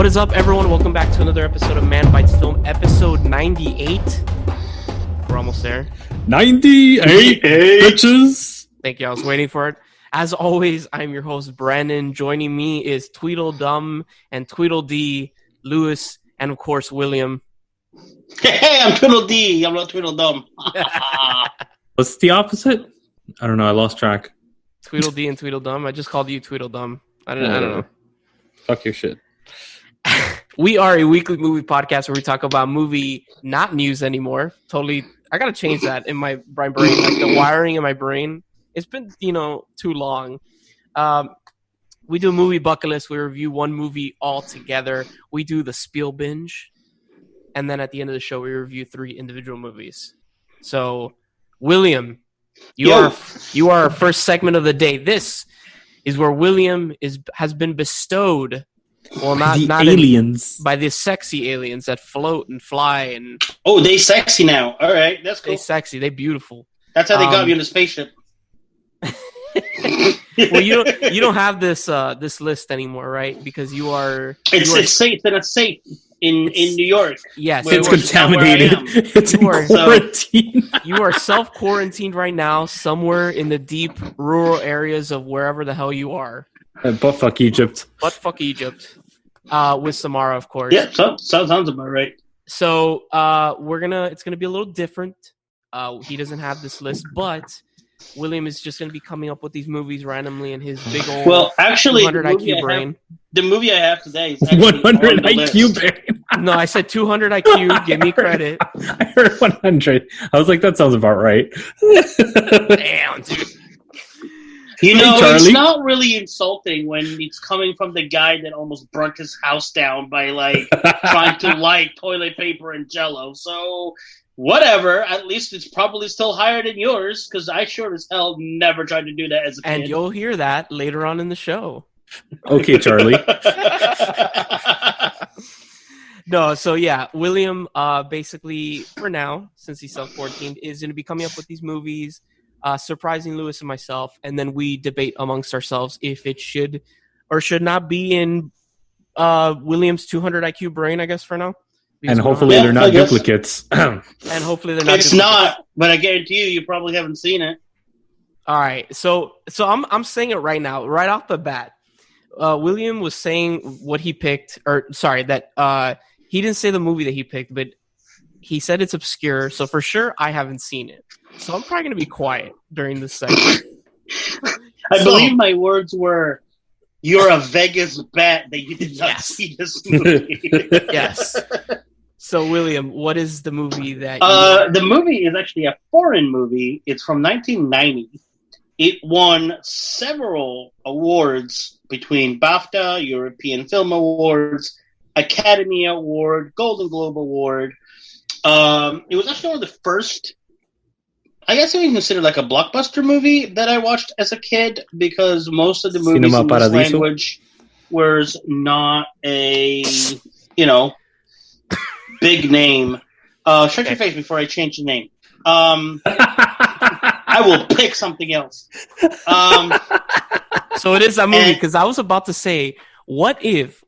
What is up, everyone? Welcome back to another episode of Manbitesfilm, episode 98. We're almost there. 98 bitches. Thank you. I was waiting for it. As always, I'm your host, Branden. Joining me is Tweedledum and Tweedledee, Lewis, and of course, William. Hey, I'm Tweedledee. I'm not Tweedledum. What's the opposite? I don't know. I lost track. Tweedledee and Tweedledum. I just called you Tweedledum. I don't know. Fuck your shit. We are a weekly movie podcast where we talk about movie, not news anymore. Totally. I got to change that in my brain. Like the wiring in my brain. It's been, too long. We do a movie bucket list. We review one movie all together. We do the Spiel binge. And then at the end of the show, we review 3 individual movies. So, William, you are our first segment of the day. This is where William has been bestowed. Well, not aliens. By the sexy aliens that float and fly and. Oh, they sexy now. All right, that's cool. They sexy. They beautiful. That's how they got you in the spaceship. Well, you don't have this list anymore, right? Because you are. It's safe. It's safe in New York. Yes, it's contaminated. It's in quarantine. You are self-quarantined right now, somewhere in the deep rural areas of wherever the hell you are. Buttfuck Egypt. Buttfuck Egypt. With Samara, of course. Yeah, sounds about right. So it's gonna be a little different. He doesn't have this list, but William is just gonna be coming up with these movies randomly in his big old 200 IQ brain. The movie I have today is 100 IQ brain. No, I said 200 IQ. Give me credit. I heard 100. I was like, that sounds about right. Damn, dude. It's not really insulting when it's coming from the guy that almost burnt his house down by trying to light toilet paper and Jello. So whatever. At least it's probably still higher than yours because I sure as hell never tried to do that as a kid. And you'll hear that later on in the show. Okay, Charlie. No, so yeah, William basically for now, since he's self-quarantined, is going to be coming up with these movies. Surprising Lewis and myself, and then we debate amongst ourselves if it should or should not be in William's 200 IQ brain, I guess, for now. And hopefully they're not duplicates. And hopefully they're not It's not, but I guarantee you probably haven't seen it. All right, so I'm saying it right now, right off the bat. William was saying what he picked, that he didn't say the movie that he picked, but he said it's obscure, so for sure I haven't seen it. So I'm probably going to be quiet during this segment. I believe my words were, you're a Vegas bet that you did not see this movie. Yes. So, William, what is the movie that The movie is actually a foreign movie. It's from 1990. It won several awards between BAFTA, European Film Awards, Academy Award, Golden Globe Award. It was actually one of the first, I guess I would consider like a blockbuster movie that I watched as a kid because most of the movies in this language was not a, big name. Shut your face before I change the name. I will pick something else. So it is a movie because I was about to say, what if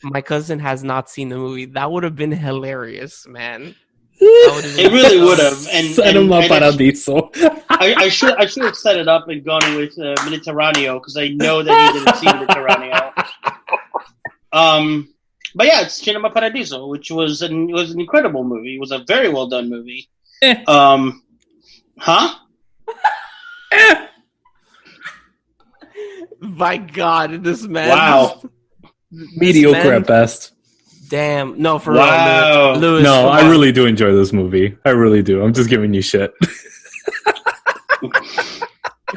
my cousin has not seen the movie? That would have been hilarious, man. It really would have. Cinema Paradiso. I should have set it up and gone with Mediterraneo because I know that he didn't see Mediterraneo. But yeah, it's Cinema Paradiso, which was an incredible movie. It was a very well done movie. My God, this man. Wow. Mediocre at best. Damn. No, for real. Lewis, no, I really do enjoy this movie. I really do. I'm just giving you shit.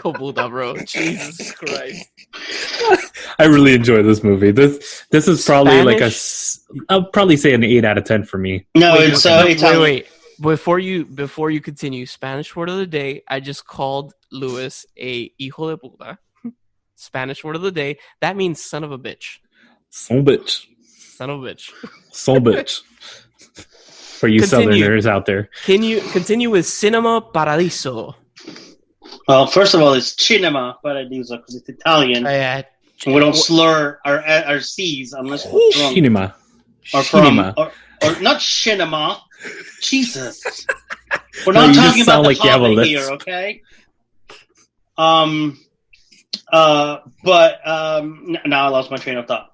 Yo, Buddha, bro. Jesus Christ. I really enjoy this movie. This is probably I'll probably say an 8 out of 10 for me. No, wait. Before you continue, Spanish word of the day, I just called Lewis a hijo de puta. Spanish word of the day. That means son of a bitch. Son of a bitch. Son of a bitch. Son of a bitch. For you Southerners out there. Can you continue with Cinema Paradiso? Well, first of all, it's Cinema Paradiso because it's Italian. Yeah. We don't slur our C's unless we're drunk. Cinema. Or not cinema. Jesus. We're not talking about the Hobbit here, okay? Now I lost my train of thought.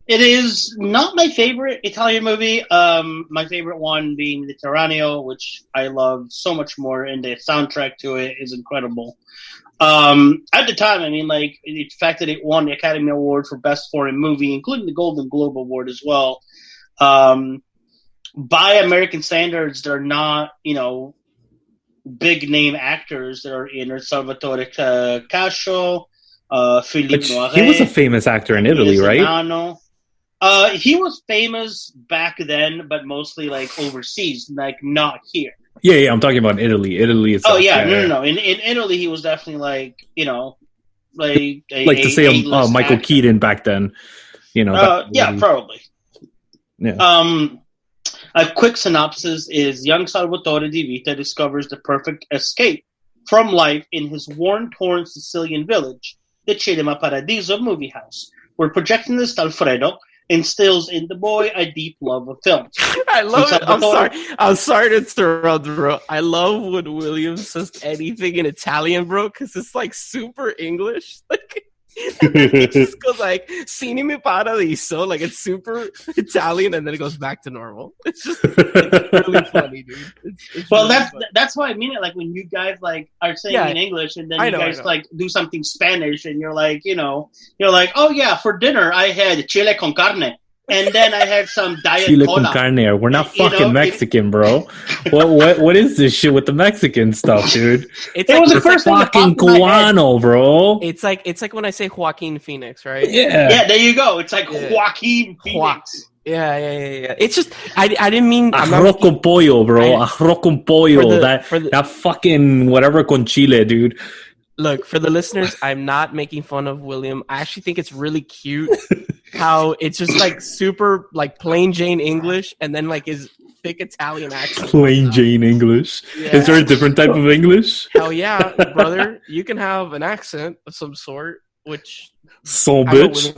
It is not my favorite Italian movie. My favorite one being The Tiranio, which I love so much more, and the soundtrack to it is incredible. At the time, I mean, like, the fact that it won the Academy Award for Best Foreign Movie, including the Golden Globe Award as well. By American standards, they're not, big name actors that are in it. Salvatore Cascio, Philippe Noiret. He was a famous actor in Italy, right? He was famous back then, but mostly like overseas, like not here. Yeah, I'm talking about Italy. Italy itself. Oh yeah, no. In Italy, he was definitely like to say Michael actor. Keaton back then. Probably. Yeah. A quick synopsis is young Salvatore Di Vita discovers the perfect escape from life in his worn-torn Sicilian village, the Cinema Paradiso movie house, where projectionist Alfredo instills in the boy a deep love of films. I love it. I'm sorry to interrupt, bro. I love when William says anything in Italian, bro, because it's like super English. Like, it just goes like Cinema Paradiso, like it's super Italian, and then it goes back to normal. It's really funny, dude. It's that's why I mean it. Like when you guys like are saying in English, and then you guys like do something Spanish, and you're like, oh yeah, for dinner I had chile con carne. And then I had some diet chile cola. con carne. We're not fucking Mexican, bro. What is this shit with the Mexican stuff, dude? It was the first thing fucking cubano, bro. It's like when I say Joaquin Phoenix, right? Yeah, there you go. It's like Joaquin Phoenix. Yeah. It's just I didn't mean arroz con pollo, bro. Arroz con pollo. That fucking whatever con chile, dude. Look, for the listeners, I'm not making fun of William. I actually think it's really cute how it's just like super like plain Jane English and then like his thick Italian accent. Plain Jane English? Yeah. Is there a different type of English? Hell yeah, brother. You can have an accent of some sort, which... So bitch.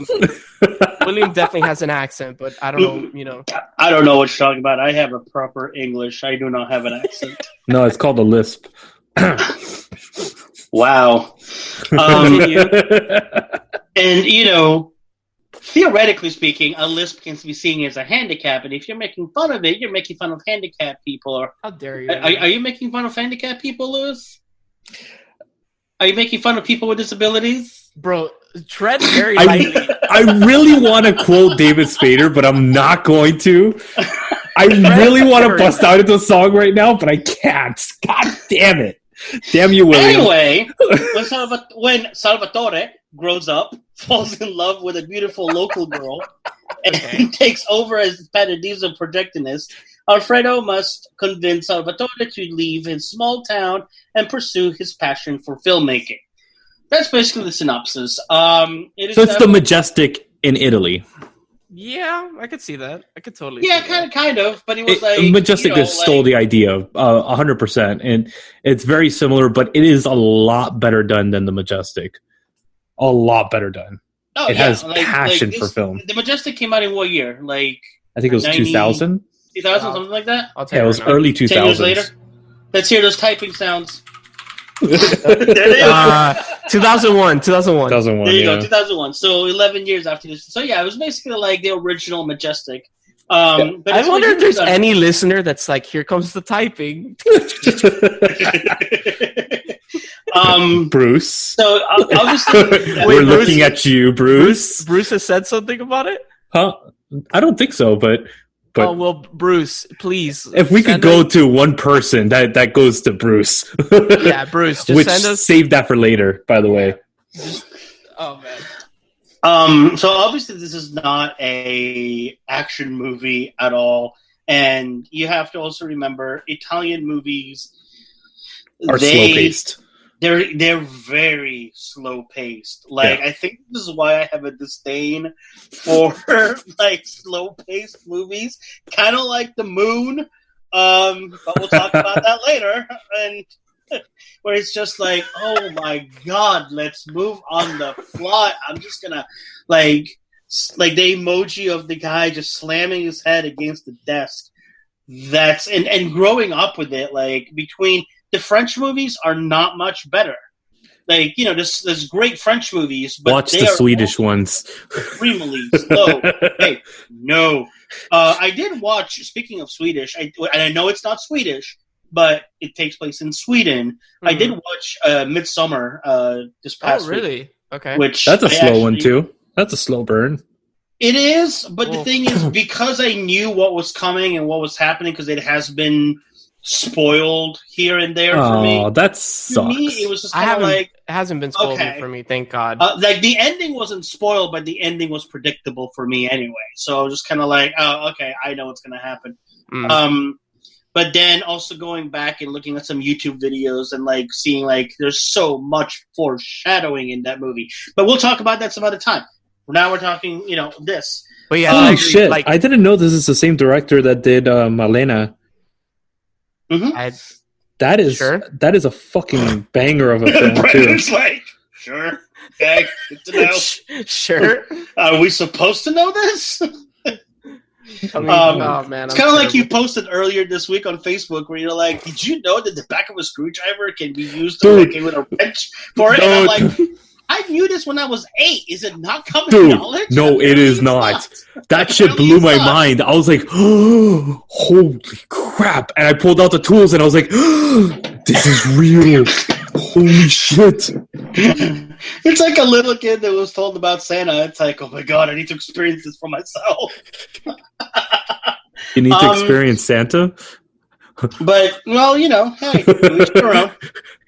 William definitely has an accent, but I don't know, I don't know what you're talking about. I have a proper English. I do not have an accent. No, it's called a lisp. Wow. And, theoretically speaking, a lisp can be seen as a handicap, and if you're making fun of it, you're making fun of handicapped people. Or how dare you? Are you making fun of handicapped people, Louis? Are you making fun of people with disabilities? Bro, tread very lightly. I really want to quote David Spader, but I'm not going to. I really want to bust out into a song right now, but I can't. God damn it. Damn you, William. Anyway, when Salvatore grows up, falls in love with a beautiful local girl, and takes over as Paradiso projectionist, Alfredo must convince Salvatore to leave his small town and pursue his passion for filmmaking. That's basically the synopsis. It's the Majestic in Italy. Yeah, I could see that. I could totally. Yeah, kind of. But it was Majestic stole the idea 100%, and it's very similar, but it is a lot better done than the Majestic. A lot better done. Oh, it has passion for film. The Majestic came out in what year? I think it was 2000. 2000, something like that. Yeah, it was early 2000s. 10 years later. Let's hear those typing sounds. 2001. There you go, 2001. So 11 years after this. So yeah, it was basically like the original Majestic. But I wonder if there's any listener that's like, here comes the typing. Bruce. So obviously, we're looking at you, Bruce. Bruce has said something about it? Huh? I don't think so, but oh, well, Bruce, please. If we could go to one person, that goes to Bruce. Yeah, Bruce. Just send us. Save that for later, by the way. Oh, man. So obviously this is not a action movie at all. And you have to also remember Italian movies are slow-paced. They're very slow-paced. I think this is why I have a disdain for slow-paced movies, kind of like The Moon. But we'll talk about that later. And where it's just like, oh my god, let's move on the fly. I'm just gonna like the emoji of the guy just slamming his head against the desk. That's and growing up with it, like between the French movies are not much better. Like, you know, there's great French movies, but watch the Swedish ones. Extremely slow. Hey, no. I did watch. Speaking of Swedish, and I know it's not Swedish, but it takes place in Sweden. Mm-hmm. I did watch Midsommar this past week. Oh, really? Okay. Which that's a slow one too. That's a slow burn. It is, but the thing is, because I knew what was coming and what was happening, because it has been spoiled here and there for me. Oh, that sucks. To me, it was just kind of like... It hasn't been spoiled for me, thank God. Like, the ending wasn't spoiled, but the ending was predictable for me anyway. So I was just kind of like, oh, okay, I know what's going to happen. But then also going back and looking at some YouTube videos and, like, seeing, like, there's so much foreshadowing in that movie. But we'll talk about that some other time. Now we're talking, you know, this. But yeah, shit! Like, I didn't know this is the same director that did Malena. Mm-hmm. That is a fucking banger of a film too. Brandon's like, sure, okay, good to know. Sure. Are we supposed to know this? I mean, oh man, it's kind of like you posted earlier this week on Facebook where you're like, did you know that the back of a screwdriver can be used to like with a wrench for it? And I'm like, I knew this when I was 8. Is it not common knowledge? No, it is not. That shit blew my mind. I was like, oh, holy crap. And I pulled out the tools and I was like, oh, this is real. Holy shit. It's like a little kid that was told about Santa. It's like, oh my god, I need to experience this for myself. You need to experience Santa? But, well, you know, hey, each their own.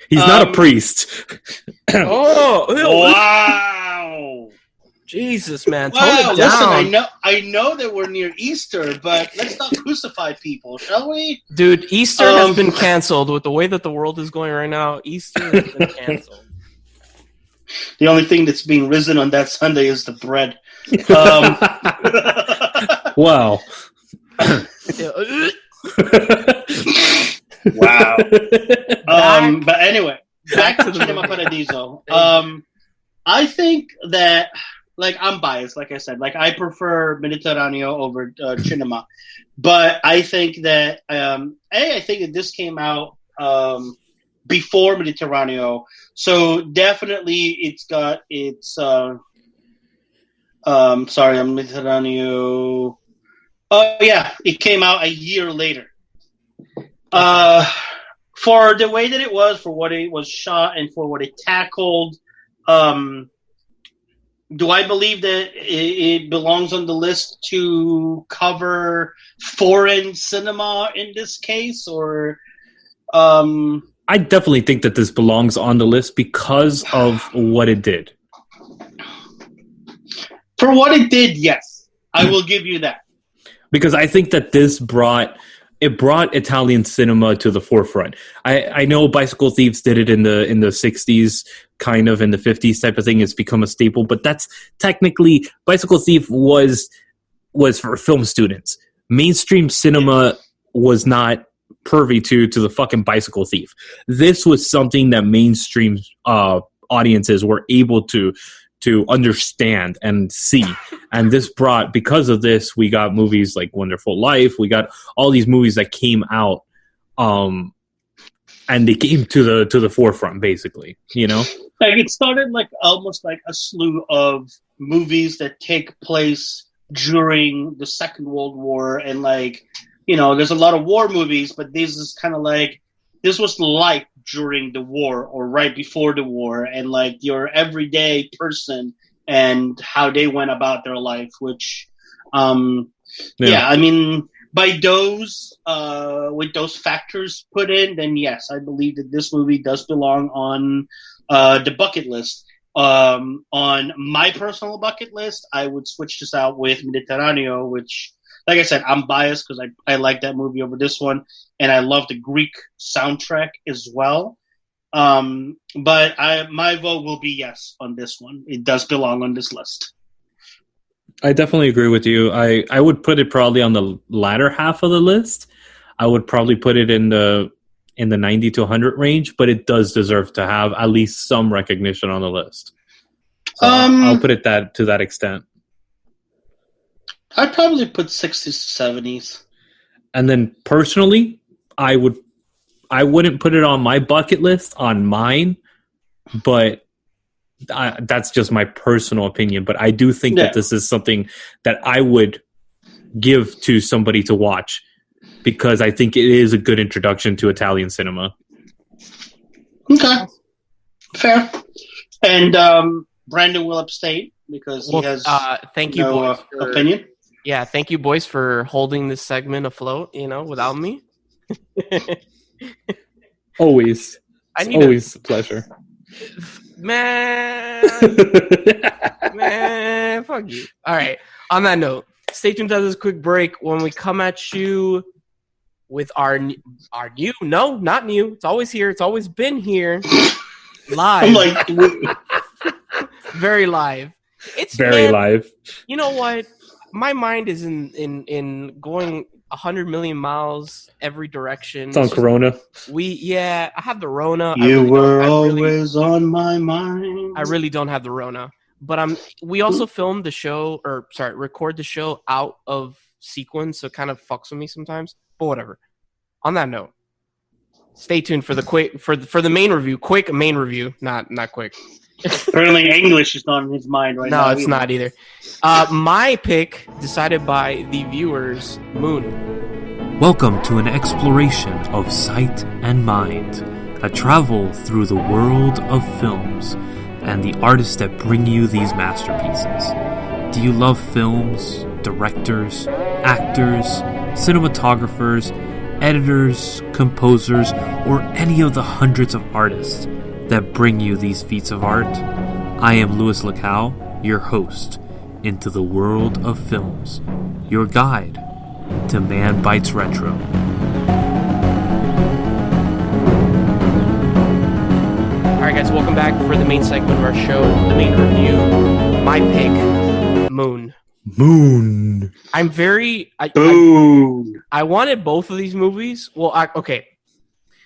He's not a priest. Oh, wow. Jesus, man. Tone it down. Listen, I know that we're near Easter, but let's not crucify people, shall we? Dude, Easter has been canceled. With the way that the world is going right now, Easter has been canceled. The only thing that's being risen on that Sunday is the bread. Wow. Wow. But anyway, back to Cinema Paradiso. I think that, like, I'm biased, like I said. Like, I prefer Mediterraneo over Cinema. But I think that, I think that this came out before Mediterraneo. So definitely it's got its, sorry, I'm Mediterraneo. Oh, yeah, it came out a year later. For the way that it was, for what it was shot, and for what it tackled, do I believe that it belongs on the list to cover foreign cinema in this case, or? I definitely think that this belongs on the list because of what it did. For what it did, yes, I will give you that. Because I think that this brought Italian cinema to the forefront. I know Bicycle Thieves did it in the 60s, kind of in the 50s type of thing. It's become a staple, but that's technically Bicycle Thief was for film students. Mainstream cinema was not privy to the fucking Bicycle Thief. This was something that mainstream audiences were able to understand and see. And this brought, because of this, we got movies like Wonderful Life. We got all these movies that came out, and they came to the forefront, basically, you know? Like, it started like almost like a slew of movies that take place during the Second World War. And, like, you know, there's a lot of war movies, but this is kind of like, this was life during the war or right before the war, and like your everyday person and how they went about their life, which, I mean, by those, with those factors put in, then yes, I believe that this movie does belong on the bucket list. On my personal bucket list, I would switch this out with Mediterraneo, which, like I said, I'm biased because I like that movie over this one, and I love the Greek soundtrack as well. But my vote will be yes on this one. It does belong on this list. I definitely agree with you. I would put it probably on the latter half of the list. I would probably put it in the in the 90 to 100 range, but it does deserve to have at least some recognition on the list. So I'll put it to that extent. I'd probably put 60s to 70s. And then personally, I wouldn't put it on my bucket list, on mine, but that's just my personal opinion. But I do think that this is something that I would give to somebody to watch, because I think it is a good introduction to Italian cinema. Okay. Fair. And Brandon will abstain because he has thank you, boys, opinion. Yeah, thank you, boys, for holding this segment afloat, without me. Always. Always a pleasure. Man, fuck you. All right. On that note, stay tuned to this quick break when we come at you with our new, no, not new. It's always here. It's always been here. Live. I'm like, very live. It's very live. You know what? My mind is in going 100 million miles every direction. It's on Corona. I have the Rona. You were always on my mind. I really don't have the Rona. But we also filmed the show, record the show out of sequence, so it kind of fucks with me sometimes. But whatever. On that note, stay tuned for the quick for the main review. Quick main review, not quick. Apparently, English is not in his mind right now. No, it's not either. My pick, decided by the viewers, Moon. Welcome to an exploration of sight and mind, a travel through the world of films and the artists that bring you these masterpieces. Do you love films, directors, actors, cinematographers, editors, composers, or any of the hundreds of artists that bring you these feats of art? I am Luislacau, your host into the world of films, your guide to Man Bites Retro. Alright guys, welcome back for the main segment of our show, the main review. My pick, Moon. I'm very... I wanted both of these movies. Well, okay.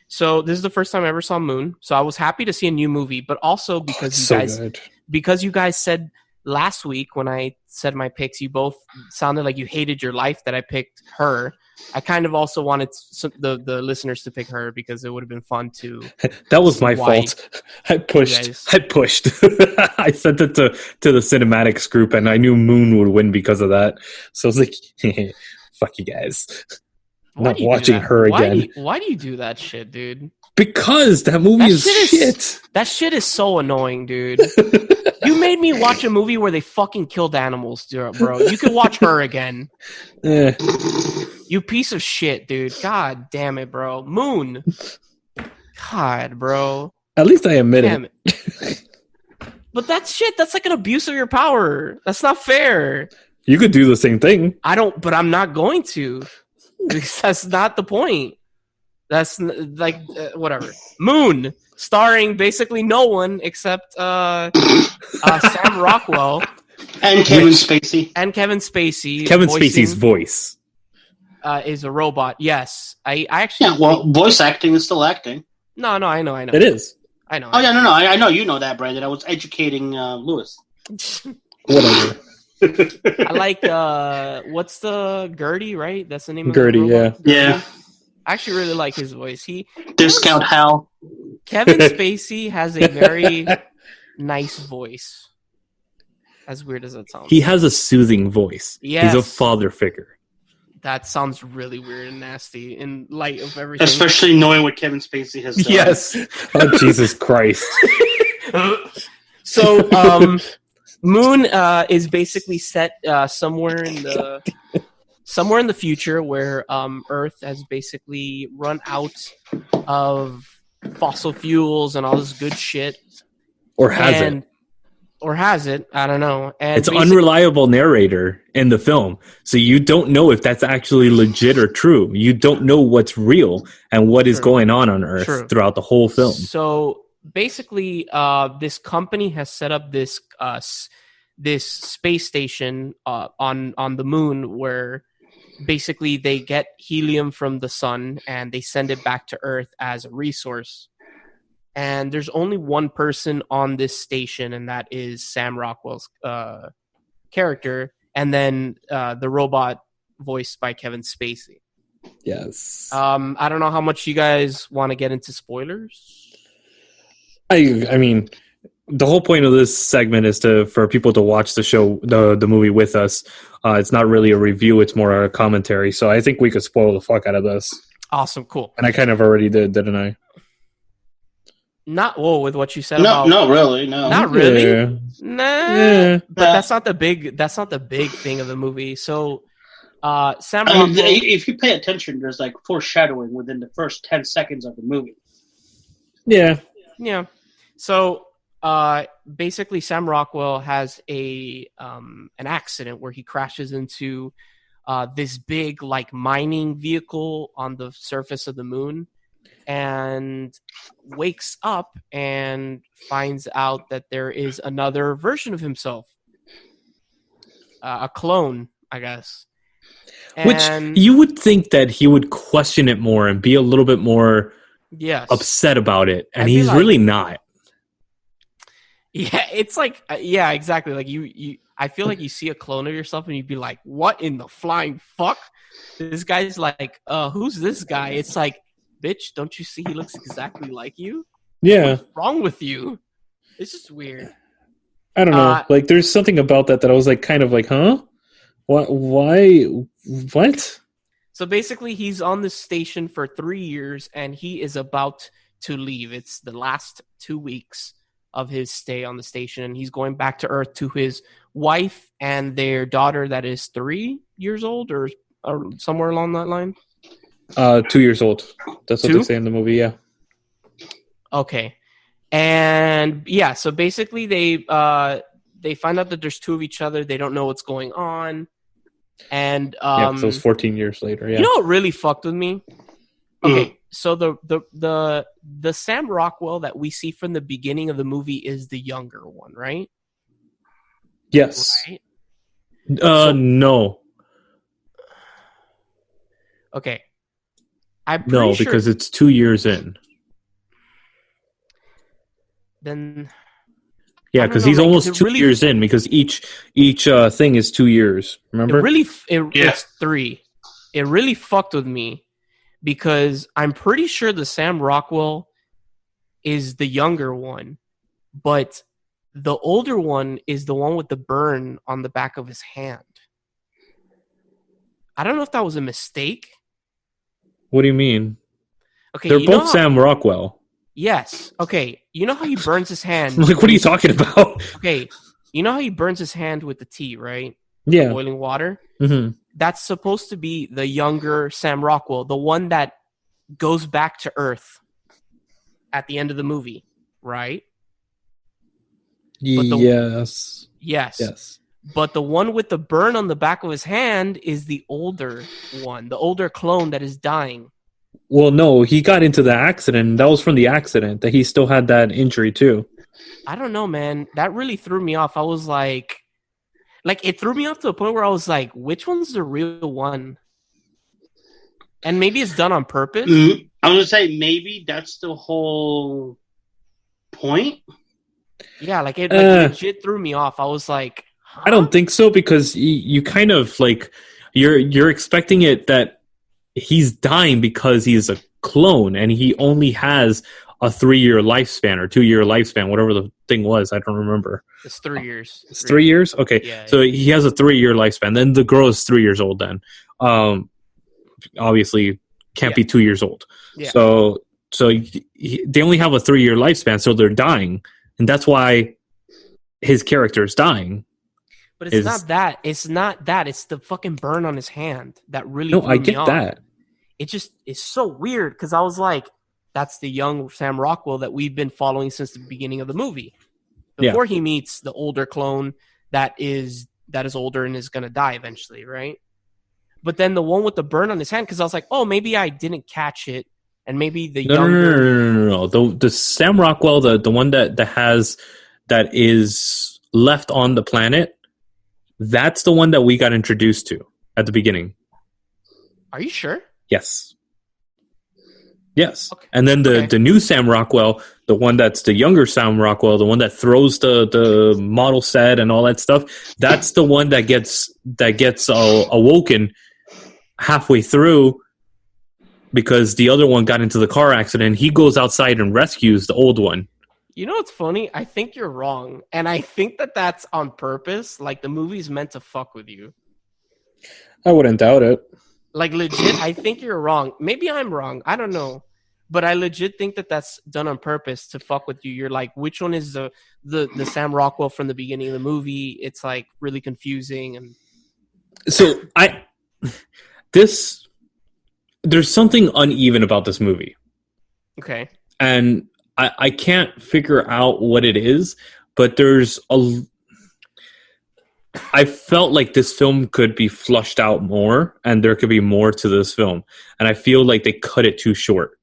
So this is the first time I ever saw Moon. So I was happy to see a new movie, but also because you guys said last week when I said my picks, you both sounded like you hated your life that I picked her. I kind of also wanted the listeners to pick her because it would have been fun to. That was my fault. I pushed. I sent it to the cinematics group, and I knew Moon would win because of that. So I was like, "Fuck you guys." Not watching her again. Why do you do that shit, dude? Because that movie is shit. That shit is so annoying, dude. You made me watch a movie where they fucking killed animals, bro. You could watch her again. You piece of shit, dude. God damn it, bro. Moon. God, bro. At least I admit it. But that's shit. That's like an abuse of your power. That's not fair. You could do the same thing. But I'm not going to. Because that's not the point. That's like whatever. Moon, starring basically no one except Sam Rockwell and Kevin Spacey. Kevin Spacey. Kevin Spacey's voice is a robot. Yes, I actually. Yeah, well, voice acting is still acting. No, I know. It is. I know. Oh yeah, no. I know you know that, Brandon. I was educating Lewis. Whatever. I like what's the GERTY, right? That's the name of GERTY, the yeah. I actually really like his voice. Discount Hal. Kevin Spacey has a very nice voice. As weird as that sounds. He has a soothing voice. Yes. He's a father figure. That sounds really weird and nasty in light of everything. Especially knowing what Kevin Spacey has done. Yes. Oh, Jesus Christ. So, Moon is basically set somewhere in the future where Earth has basically run out of fossil fuels and all this good shit. Or has it? I don't know. And it's an unreliable narrator in the film, so you don't know if that's actually legit or true. You don't know what's real and what is going on Earth throughout the whole film. So basically, this company has set up this space station on the moon where basically they get helium from the sun and they send it back to Earth as a resource. And there's only one person on this station, and that is Sam Rockwell's character, and then the robot voiced by Kevin Spacey. Yes. I don't know how much you guys want to get into spoilers. I mean, the whole point of this segment is for people to watch the show, the movie with us. It's not really a review; it's more a commentary. So I think we could spoil the fuck out of this. Awesome, cool. And I kind of already did, didn't I? Not with what you said. No, about, not really. No, not really. Yeah. Nah, Yeah. but that's not the big thing of the movie. So, Sam I mean, Rockwell, if you pay attention, there's like foreshadowing within the first 10 seconds of the movie. Yeah. yeah. So, basically, Sam Rockwell has an accident where he crashes into this big like mining vehicle on the surface of the moon, and wakes up and finds out that there is another version of himself, a clone, I guess. And, Which you would think that he would question it more and be a little bit more upset about it, and he's really not. Yeah, it's like yeah, exactly. Like you, I feel like you see a clone of yourself and you'd be like, "What in the flying fuck?" This guy's like, "Who's this guy?" It's like, bitch, don't you see he looks exactly like you? Yeah. What's wrong with you? It's just weird. I don't know. Like, there's something about that I was like, kind of like, huh? What? Why? What? So basically, he's on this station for 3 years, and he is about to leave. It's the last 2 weeks of his stay on the station, and he's going back to Earth to his wife and their daughter that is 3 years old or somewhere along that line. 2 years old. That's what they say in the movie, yeah. Okay. And yeah, so basically they find out that there's two of each other. They don't know what's going on. And so it was 14 years later, yeah. You know what really fucked with me? Okay, so the Sam Rockwell that we see from the beginning of the movie is the younger one, right? Yes. Right? No. Okay. I'm No, pretty sure because it's 2 years in. Then yeah, because he's almost 2 years in, because each thing is 2 years. Remember? It's 3. It really fucked with me because I'm pretty sure the Sam Rockwell is the younger one, but the older one is the one with the burn on the back of his hand. I don't know if that was a mistake. What do you mean? Okay, they're both Sam Rockwell. Yes. Okay. You know how he burns his hand? Like, what are you talking about? Okay. You know how he burns his hand with the tea, right? Yeah. Boiling water? Mm-hmm. That's supposed to be the younger Sam Rockwell, the one that goes back to Earth at the end of the movie, right? Yes. Yes. But the one with the burn on the back of his hand is the older one, the older clone that is dying. Well, no, he got into the accident. That was from the accident that he still had that injury too. I don't know, man. That really threw me off. I was like it threw me off to the point where I was like, which one's the real one? And maybe it's done on purpose. I'm going to say maybe that's the whole point. Yeah, it legit threw me off. I was like, huh? I don't think so, because you kind of like you're expecting it that he's dying because he's a clone and he only has a 3-year lifespan or 2-year lifespan, whatever the thing was. I don't remember. It's 3 years. It's 3 years? Okay. Yeah, so he has a 3-year lifespan. Then the girl is 3 years old then. Obviously can't be 2 years old. Yeah. So they only have a 3-year lifespan, so they're dying. And that's why his character is dying. But it's not that. It's not that. It's the fucking burn on his hand that really. No, I get that. It's so weird because I was like, that's the young Sam Rockwell that we've been following since the beginning of the movie. Before he meets the older clone that is older and is going to die eventually, right? But then the one with the burn on his hand, because I was like, oh, maybe I didn't catch it, and maybe the younger. No. The Sam Rockwell, the one that is left on the planet. That's the one that we got introduced to at the beginning. Are you sure? Yes. Yes. Okay. And then the new Sam Rockwell, the one that's the younger Sam Rockwell, the one that throws the model set and all that stuff, that's the one that gets awoken halfway through because the other one got into the car accident. He goes outside and rescues the old one. You know what's funny? I think you're wrong. And I think that that's on purpose. Like, the movie's meant to fuck with you. I wouldn't doubt it. Like, legit, I think you're wrong. Maybe I'm wrong. I don't know. But I legit think that that's done on purpose to fuck with you. You're like, which one is the Sam Rockwell from the beginning of the movie? It's, like, really confusing. And so, there's something uneven about this movie. Okay. And I can't figure out what it is, but I felt like this film could be flushed out more, and there could be more to this film. And I feel like they cut it too short.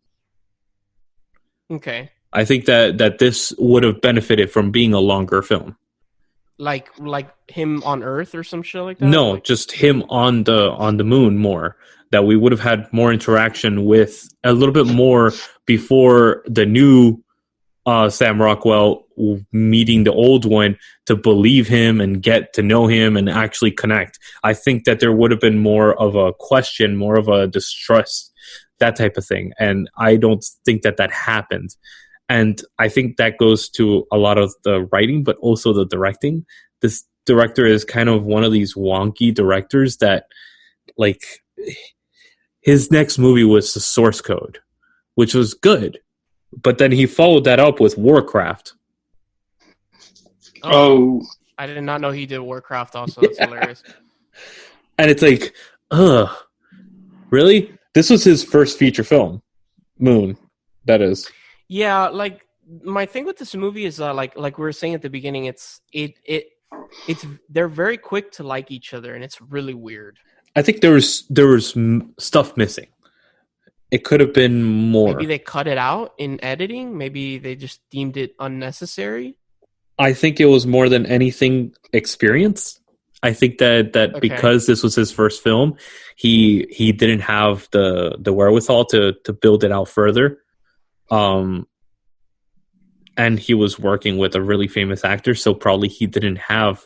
Okay. I think that this would have benefited from being a longer film. Like him on Earth or some shit like that? No, like, just him on the moon more. That we would have had more interaction with a little bit more before the new Sam Rockwell meeting the old one to believe him and get to know him and actually connect. I think that there would have been more of a question, more of a distrust, that type of thing. And I don't think that happened. And I think that goes to a lot of the writing, but also the directing. This director is kind of one of these wonky directors that, like, his next movie was The Source Code, which was good. But then he followed that up with Warcraft. Oh. I did not know he did Warcraft also. That's hilarious. And it's like, really? This was his first feature film. Moon, that is. Yeah, like, my thing with this movie is, like we were saying at the beginning, it's they're very quick to like each other, and it's really weird. I think there was stuff missing. It could have been more. Maybe they cut it out in editing. Maybe they just deemed it unnecessary. I think it was more than anything experience. I think that because this was his first film, he didn't have the wherewithal to build it out further. And he was working with a really famous actor, so probably he didn't have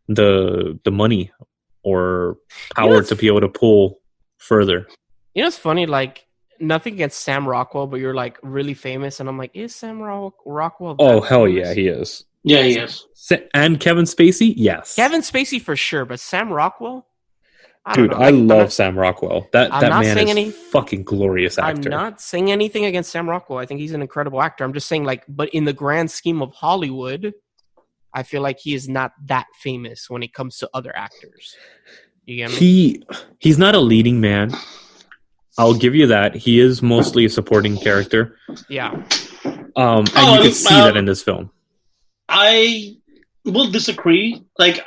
the money or power to be able to pull further. You know, it's funny, like, nothing against Sam Rockwell, but you're, like, really famous, and I'm like, is Sam Rockwell that hell famous? Yeah, he is. Yeah, he is. And Kevin Spacey? Yes. Kevin Spacey for sure, but Sam Rockwell? I love Sam Rockwell. That man is a fucking glorious actor. I'm not saying anything against Sam Rockwell. I think he's an incredible actor. I'm just saying, like, but in the grand scheme of Hollywood, I feel like he is not that famous when it comes to other actors. You get me? He's not a leading man. I'll give you that. He is mostly a supporting character. Yeah. And you can see that in this film. I will disagree. Like,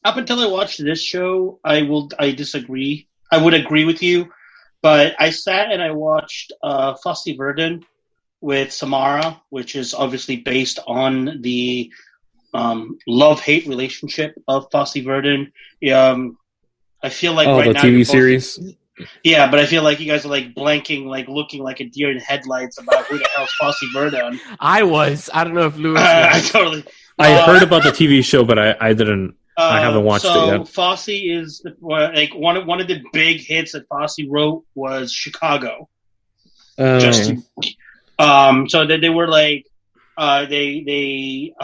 up until I watched this show, I disagree. I would agree with you, but I sat and I watched Fosse Verdon with Samara, which is obviously based on the love-hate relationship of Fosse Verdon. I feel like right the now TV series. Yeah, but I feel like you guys are like blanking, like looking like a deer in headlights about who the hell's Fosse Verdon. I don't know if Louis. I totally. I heard about the TV show, but I didn't. I haven't watched it yet. Fosse is like one of the big hits that Fosse wrote was Chicago. So that they were like they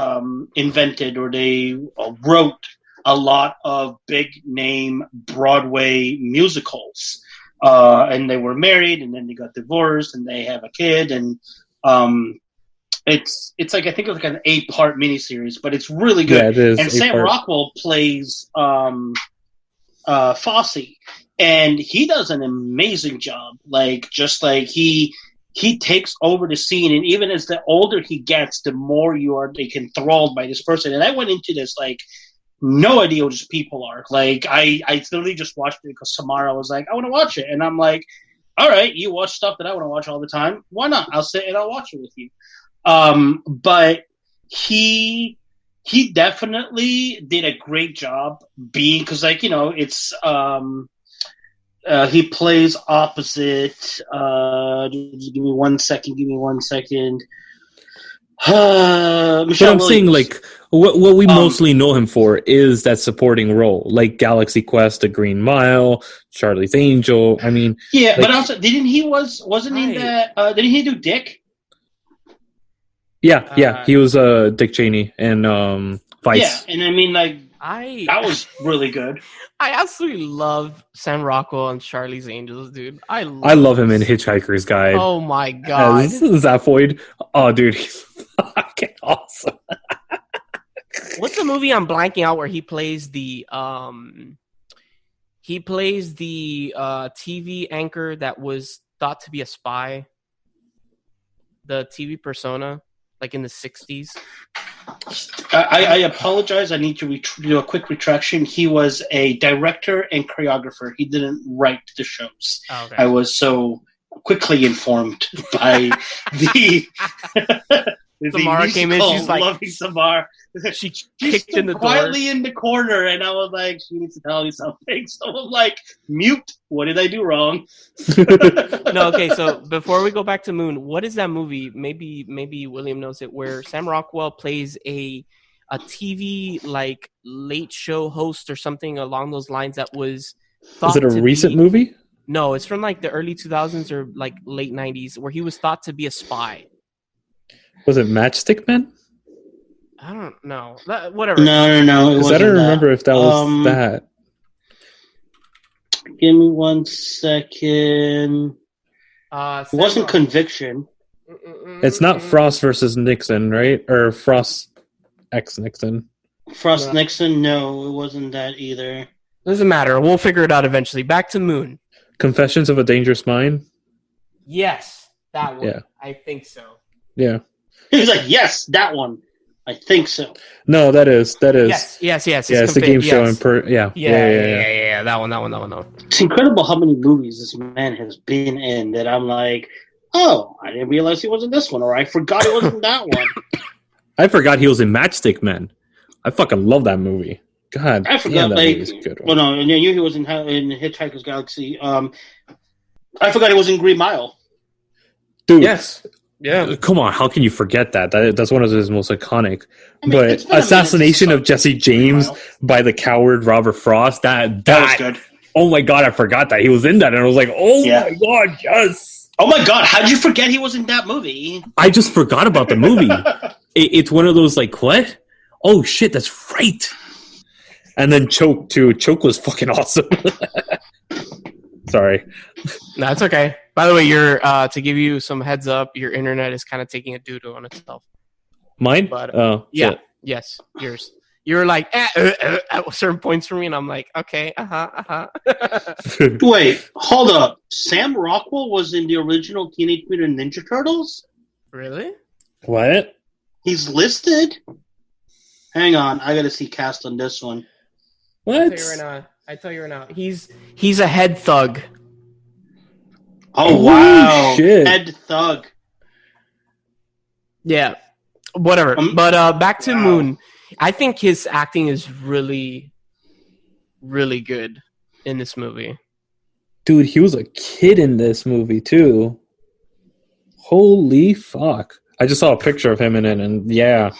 invented or they wrote a lot of big name Broadway musicals, and they were married and then they got divorced and they have a kid, and it's like I think it's like an 8-part miniseries, but it's really good. Yeah, it is. And Sam Rockwell plays Fosse, and he does an amazing job. Like just like he takes over the scene, and even as the older he gets, the more you are like enthralled by this person. And I went into this like no idea what these people are. Like I literally just watched it because Samara was like, I want to watch it, and I'm like, all right, you watch stuff that I want to watch all the time. Why not? I'll sit and I'll watch it with you. But he definitely did a great job being, because like, you know, it's He plays opposite. Give me 1 second. Michelle But I'm Williams. saying, like, what we mostly know him for is that supporting role, like Galaxy Quest, The Green Mile, Charlie's Angel. I mean, yeah, like, but also wasn't he in that? Didn't he do Dick? Yeah, he was Dick Cheney and Vice. Yeah, and I mean, like, that was really good. I absolutely love Sam Rockwell and Charlie's Angels, dude. I love him in Hitchhiker's Guide. Oh my god, Zaphoid. Oh, dude, he's fucking awesome. What's the movie I'm blanking out where he plays the TV anchor that was thought to be a spy? The TV persona, like in the 60s. I apologize. I need to do a quick retraction. He was a director and choreographer. He didn't write the shows. Oh, okay. I was so quickly informed by the Samara came in. She's like, loving Samara. She kicked in the door quietly in the corner, and I was like, "She needs to tell you something." So I'm like, "Mute. What did I do wrong?" No, okay. So before we go back to Moon, what is that movie? Maybe William knows it. Where Sam Rockwell plays a TV like late show host or something along those lines. That was. Is it a recent movie? No, it's from like the early 2000s or like late 90s, where he was thought to be a spy. Was it Matchstick Men? I don't know. Whatever. No. Because I don't remember if that was that. Give me 1 second. It wasn't Conviction. It's not Frost versus Nixon, right? Or Frost X Nixon. Frost Nixon? No, it wasn't that either. Doesn't matter. We'll figure it out eventually. Back to Moon. Confessions of a Dangerous Mind? Yes, that one. Yeah. I think so. Yeah. He was like, yes, that one. I think so. No, that is. Yes. It's the game show. Yeah. That one. It's incredible how many movies this man has been in that I'm like, oh, I didn't realize he was in this one, or I forgot he was in that one. I forgot he was in Matchstick Men. I fucking love that movie. God, I forgot. that movie's a good one. Well, no, I knew he was in Hitchhiker's Galaxy. I forgot he was in Green Mile. Dude, yes. Yeah. Come on, how can you forget that? That's one of his most iconic. But Assassination of Jesse James by the coward Robert Frost, that was good. Oh my god, I forgot that he was in that, and I was like, my god, yes. Oh my god, how did you forget he was in that movie? I just forgot about the movie. It's one of those like, what? Oh shit, that's right. And then Choke too. Choke was fucking awesome. Sorry. No, it's okay. By the way, you're to give you some heads up, your internet is kind of taking a doo-doo on itself. Mine? But yeah. Shit. Yes, yours. You were like at certain points for me, and I'm like, okay, Wait, hold up. Sam Rockwell was in the original Teenage Mutant Ninja Turtles? Really? What? He's listed? Hang on, I gotta see cast on this one. What? I tell you right now. He's a head thug. Oh wow. Shit. Head thug. Yeah. Whatever. But back to Moon. I think his acting is really, really good in this movie. Dude, he was a kid in this movie too. Holy fuck. I just saw a picture of him in it, and yeah.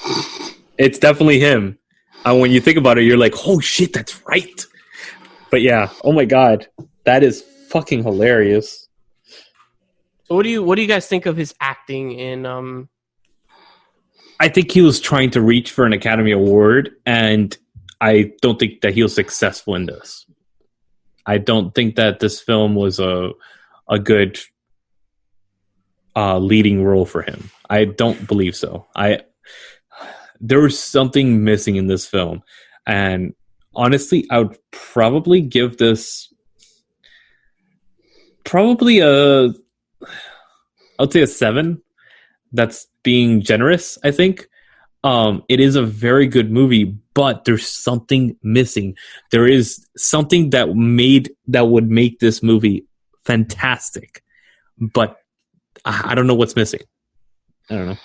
It's definitely him. When you think about it, you're like, oh shit, that's right. But yeah, oh my god. That is fucking hilarious. What do you guys think of his acting in I think he was trying to reach for an Academy Award, and I don't think that he was successful in this. I don't think that this film was a good leading role for him. I don't believe so. There was something missing in this film, and honestly, I would probably give this I'd say a 7. That's being generous, I think. It is a very good movie, but there's something missing. There is something that would make this movie fantastic, but I don't know what's missing. I don't know.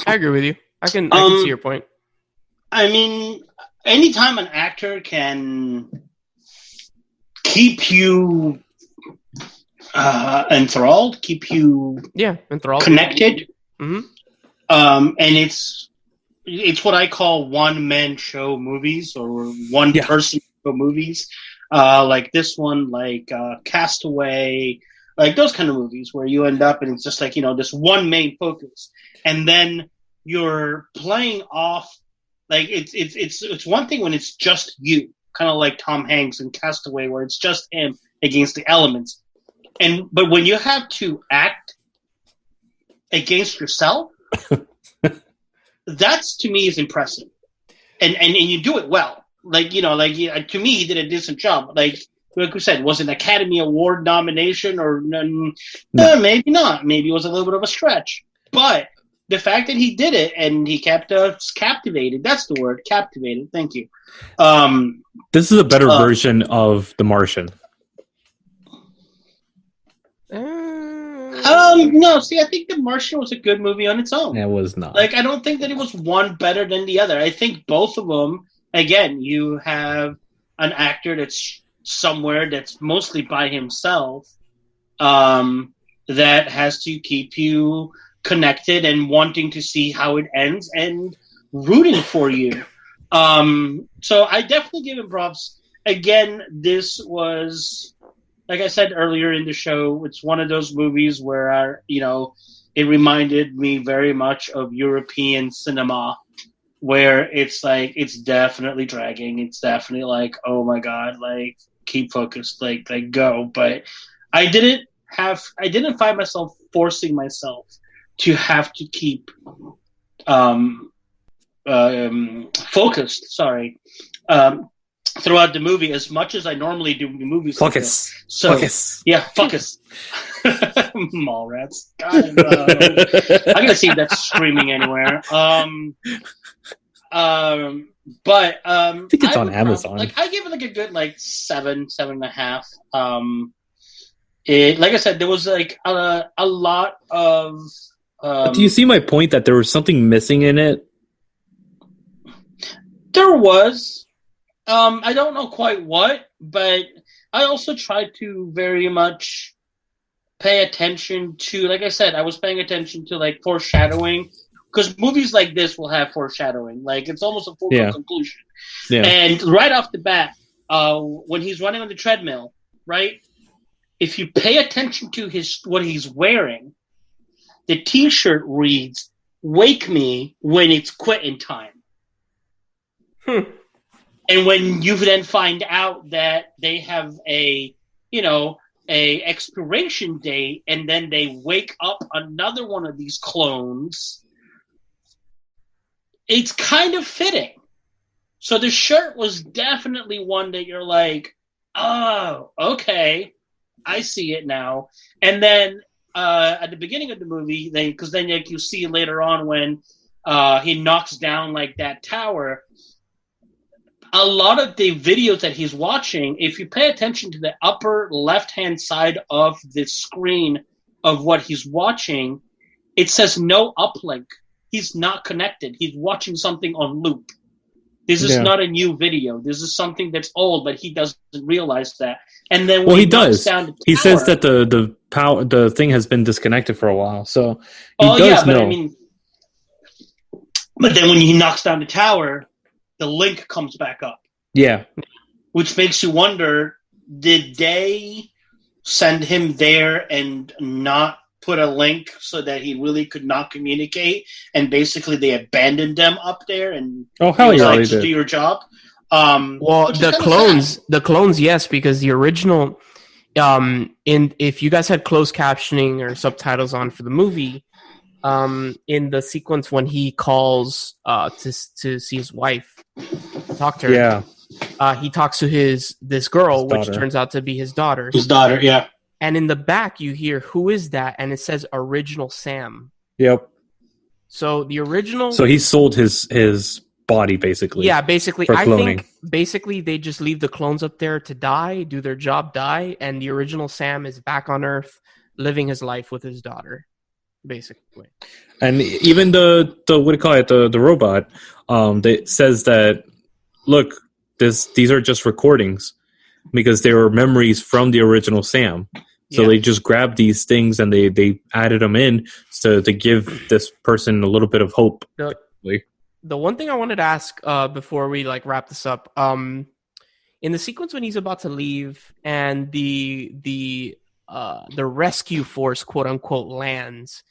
I agree with you. I can see your point. I mean, anytime an actor can keep you enthralled, keep you enthralled, connected. Mm-hmm. And it's what I call one-man show movies or one-person show movies. Like this one, like Castaway, like those kind of movies where you end up and it's just like, this one main focus. And then you're playing off, like it's one thing when it's just you, kind of like Tom Hanks in Castaway where it's just him against the elements. But when you have to act against yourself, that's to me is impressive. And you do it well. Like, to me, he did a decent job. Like we said, was an Academy Award nomination or maybe not. Maybe it was a little bit of a stretch. But the fact that he did it and he kept us captivated, that's the word, captivated. Thank you. This is a better version of The Martian. No, see, I think The Martian was a good movie on its own. It was not. Like, I don't think that it was one better than the other. I think both of them, again, you have an actor that's somewhere that's mostly by himself that has to keep you connected and wanting to see how it ends and rooting for you. So I definitely give him props. Again, this was, like I said earlier in the show, it's one of those movies where, it reminded me very much of European cinema, where it's like, it's definitely dragging. It's definitely like, oh my God, like, keep focused, like go. But I didn't find myself forcing myself to have to keep focused, throughout the movie as much as I normally do in movies. Focus. Like so, focus. Yeah, focus. Mall rats. God, I'm gonna see if that's streaming anywhere. But I think it's on Amazon. I give it like a good 7.5. It, like I said, there was like a lot of. Do you see my point that there was something missing in it? There was. I don't know quite what, but I also tried to very much pay attention to, like I said, I was paying attention to like foreshadowing, because movies like this will have foreshadowing. Like it's almost a foregone conclusion. Yeah. And right off the bat, when he's running on the treadmill, right? If you pay attention to what he's wearing, the T-shirt reads, "Wake me when it's quitting time." And when you then find out that they have a expiration date, and then they wake up another one of these clones, it's kind of fitting. So the shirt was definitely one that you're like, oh, okay, I see it now. And then at the beginning of the movie, because then you see later on when he knocks down like that tower, a lot of the videos that he's watching, if you pay attention to the upper left-hand side of the screen of what he's watching, it says no uplink. He's not connected. He's watching something on loop. This is not a new video. This is something that's old, but he doesn't realize that. And then when he does. Down the tower, he says that the thing has been disconnected for a while. So he does know. But then when he knocks down the tower, the link comes back up. Yeah. Which makes you wonder, did they send him there and not put a link so that he really could not communicate, and basically they abandoned them up there and do your job? Well, the clones, yes, because the original, if you guys had closed captioning or subtitles on for the movie, in the sequence when he calls to see his wife, talk to her, he talks to this girl, which turns out to be his daughter. His daughter, yeah. And in the back, you hear, "Who is that?" And it says "Original Sam." Yep. So the original. So he sold his body, basically. Yeah, basically. For cloning. I think they just leave the clones up there to die, do their job, die, and the original Sam is back on Earth, living his life with his daughter, basically. And even the what do you call it, the robot, that says that, look, these are just recordings, because they were memories from the original Sam, So they just grabbed these things and they added them in to give this person a little bit of hope. The one thing I wanted to ask before we like wrap this up, in the sequence when he's about to leave and the rescue force, quote unquote, lands,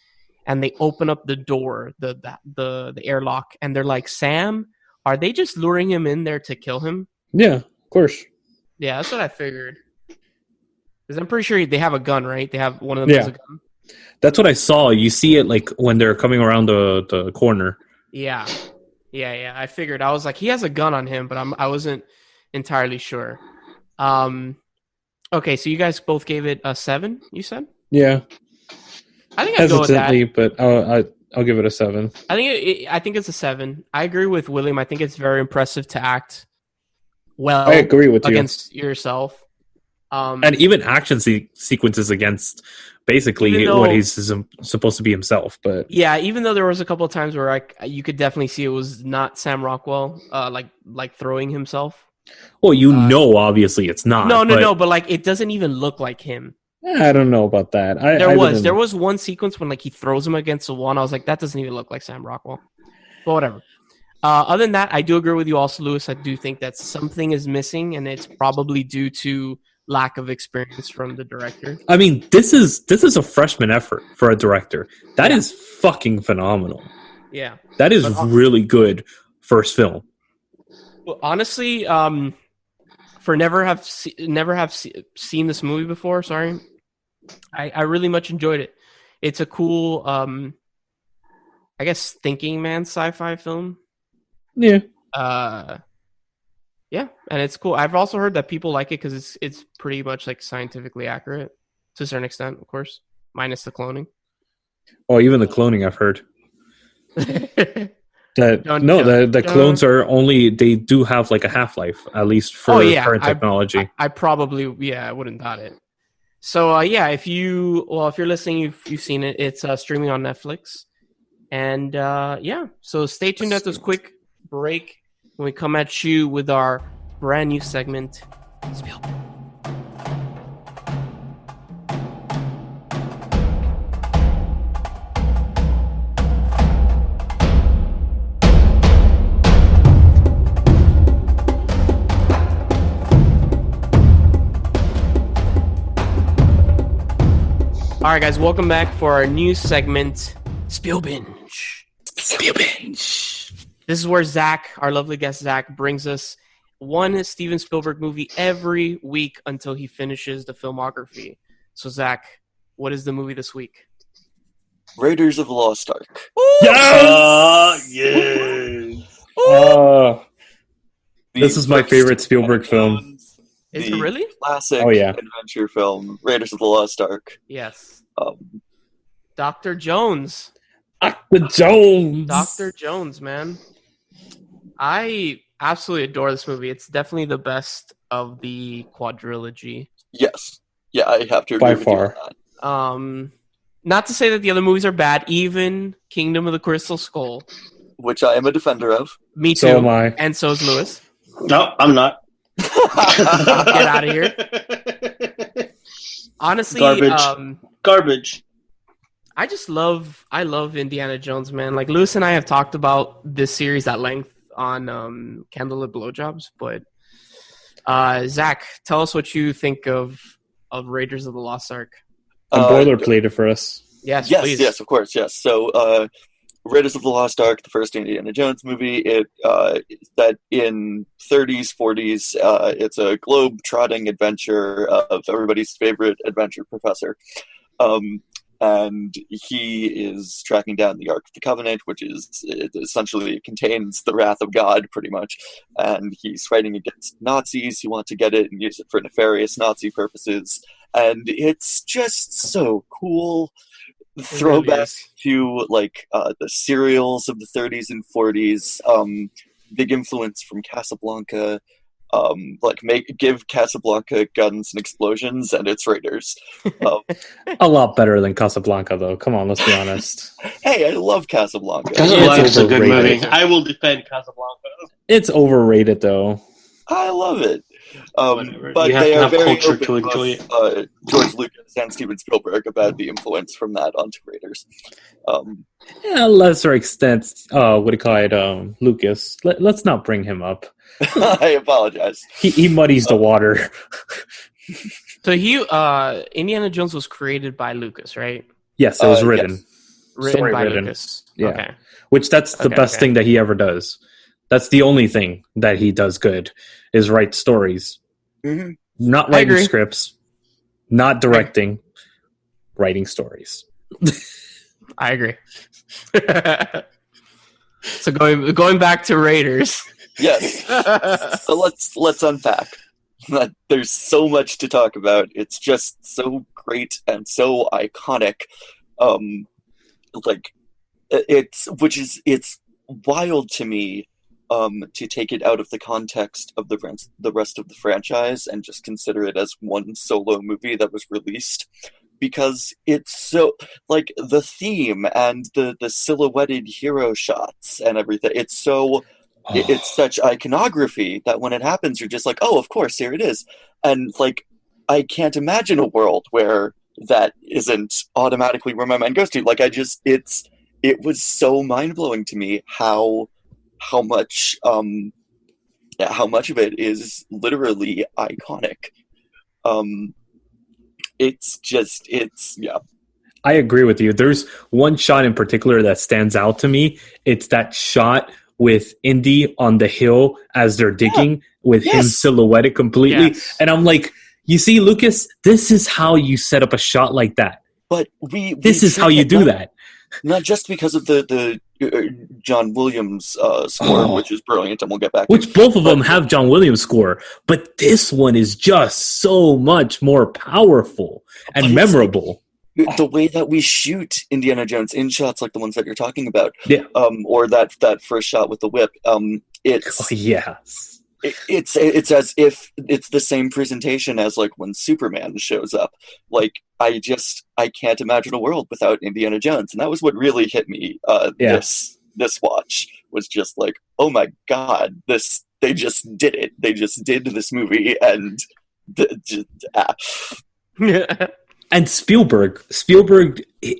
and they open up the door, the airlock, and they're like, Sam, are they just luring him in there to kill him? Yeah, of course. Yeah, that's what I figured. Because I'm pretty sure they have a gun, right? They have one of them has a gun. That's what I saw. You see it like when they're coming around the corner. Yeah. I figured. I was like, he has a gun on him, but I wasn't entirely sure. Okay, so you guys both gave it a 7, you said? Yeah. I think I'd go with that. But I'll give it a 7. I think it's a 7. I agree with William. I think it's very impressive to act well. I agree with you. Against yourself. And even action sequences against basically what he's supposed to be himself. But yeah, even though there was a couple of times where you could definitely see it was not Sam Rockwell, like throwing himself. Well, obviously it's not. No, but like it doesn't even look like him. I don't know about that. There was one sequence when like he throws him against the wall, and I was like, that doesn't even look like Sam Rockwell. But whatever. Other than that, I do agree with you also, Lewis. I do think that something is missing, and it's probably due to lack of experience from the director. I mean, this is a freshman effort for a director. That is fucking phenomenal. Yeah. That is really good first film. Well, honestly, for never have seen this movie before, sorry, I really much enjoyed it. It's a cool, I guess, thinking man sci-fi film. Yeah. Yeah, and it's cool. I've also heard that people like it because it's pretty much like scientifically accurate to a certain extent, of course, minus the cloning. Oh, even the cloning, I've heard. The clones are they do have like a half-life, at least for current technology. I probably I wouldn't doubt it. So if you're listening, you've seen it. It's streaming on Netflix, and so stay tuned at this quick break when we come at you with our brand new segment, Spiel. All right, guys, welcome back for our new segment, Spiel Binge. Spiel Binge. This is where Zach, our lovely guest Zach, brings us one Steven Spielberg movie every week until he finishes the filmography. So, Zach, what is the movie this week? Raiders of the Lost Ark. Yes! Yes! This is my favorite Spielberg film. Is it really? Classic adventure film, Raiders of the Lost Ark. Yes. Dr. Jones. Dr. Jones, man. I absolutely adore this movie. It's definitely the best of the quadrilogy. Yes. Yeah, I have to agree with you on that. Not to say that the other movies are bad, even Kingdom of the Crystal Skull. Which I am a defender of. Me too. So am I. And so is Lewis. No, I'm not. Get out of here. Honestly, garbage. I love Indiana Jones, man. Like Lewis and I have talked about this series at length on Candlelit Blowjobs, but Zach, tell us what you think of Raiders of the Lost Ark. Boilerplate it for us. Yes, please. Yes, of course, yes. So, Raiders of the Lost Ark, the first Indiana Jones movie, it set in 30s, 40s. It's a globe-trotting adventure of everybody's favorite adventure professor. And he is tracking down the Ark of the Covenant, it essentially contains the wrath of God, pretty much. And he's fighting against Nazis who want to get it and use it for nefarious Nazi purposes. And it's just so cool. Throwback to like the serials of the 30s and 40s. Big influence from Casablanca. Give Casablanca guns and explosions, and it's Raiders. A lot better than Casablanca, though. Come on, let's be honest. Hey, I love Casablanca. Casablanca's a good movie. I will defend Casablanca. It's overrated, though. I love it. Whatever. But You have they to are have very culture open, to enjoy both, it. George Lucas and Steven Spielberg, about the influence from that onto Raiders. Lesser extent, what do you call it, Lucas. Let's not bring him up. I apologize. He muddies the water. So Indiana Jones was created by Lucas, right? Yes, it was written. Yes. Written by Lucas. Yeah. Okay. Which that's the best thing that he ever does. That's the only thing that he does good, is write stories. Mm-hmm. Not writing scripts, not directing, writing stories. I agree. So going back to Raiders. Yes. So let's unpack. There's so much to talk about. It's just so great and so iconic. It's wild to me to take it out of the context of the rest of the franchise and just consider it as one solo movie that was released, because it's so, like, the theme and the silhouetted hero shots and everything, it's so it's such iconography that when it happens you're just like, oh, of course, here it is. And like, I can't imagine a world where that isn't automatically where my mind goes to. Like, it was so mind-blowing to me how much of it is literally iconic. Yeah. I agree with you. There's one shot in particular that stands out to me. It's that shot with Indy on the hill as they're digging, with him silhouetted completely. Yes. And I'm like, you see, Lucas, this is how you set up a shot like that. But this is how you do that. Not just because of the John Williams score, which is brilliant, and we'll get back to. Which both of them have John Williams score, but this one is just so much more powerful and memorable. Like, the way that we shoot Indiana Jones in shots like the ones that you're talking about, or that first shot with the whip, it's as if it's the same presentation as like when Superman shows up. Like, I can't imagine a world without Indiana Jones, and that was what really hit me. This watch was just like, oh my god, they just did it. They just did this movie, and And Spielberg,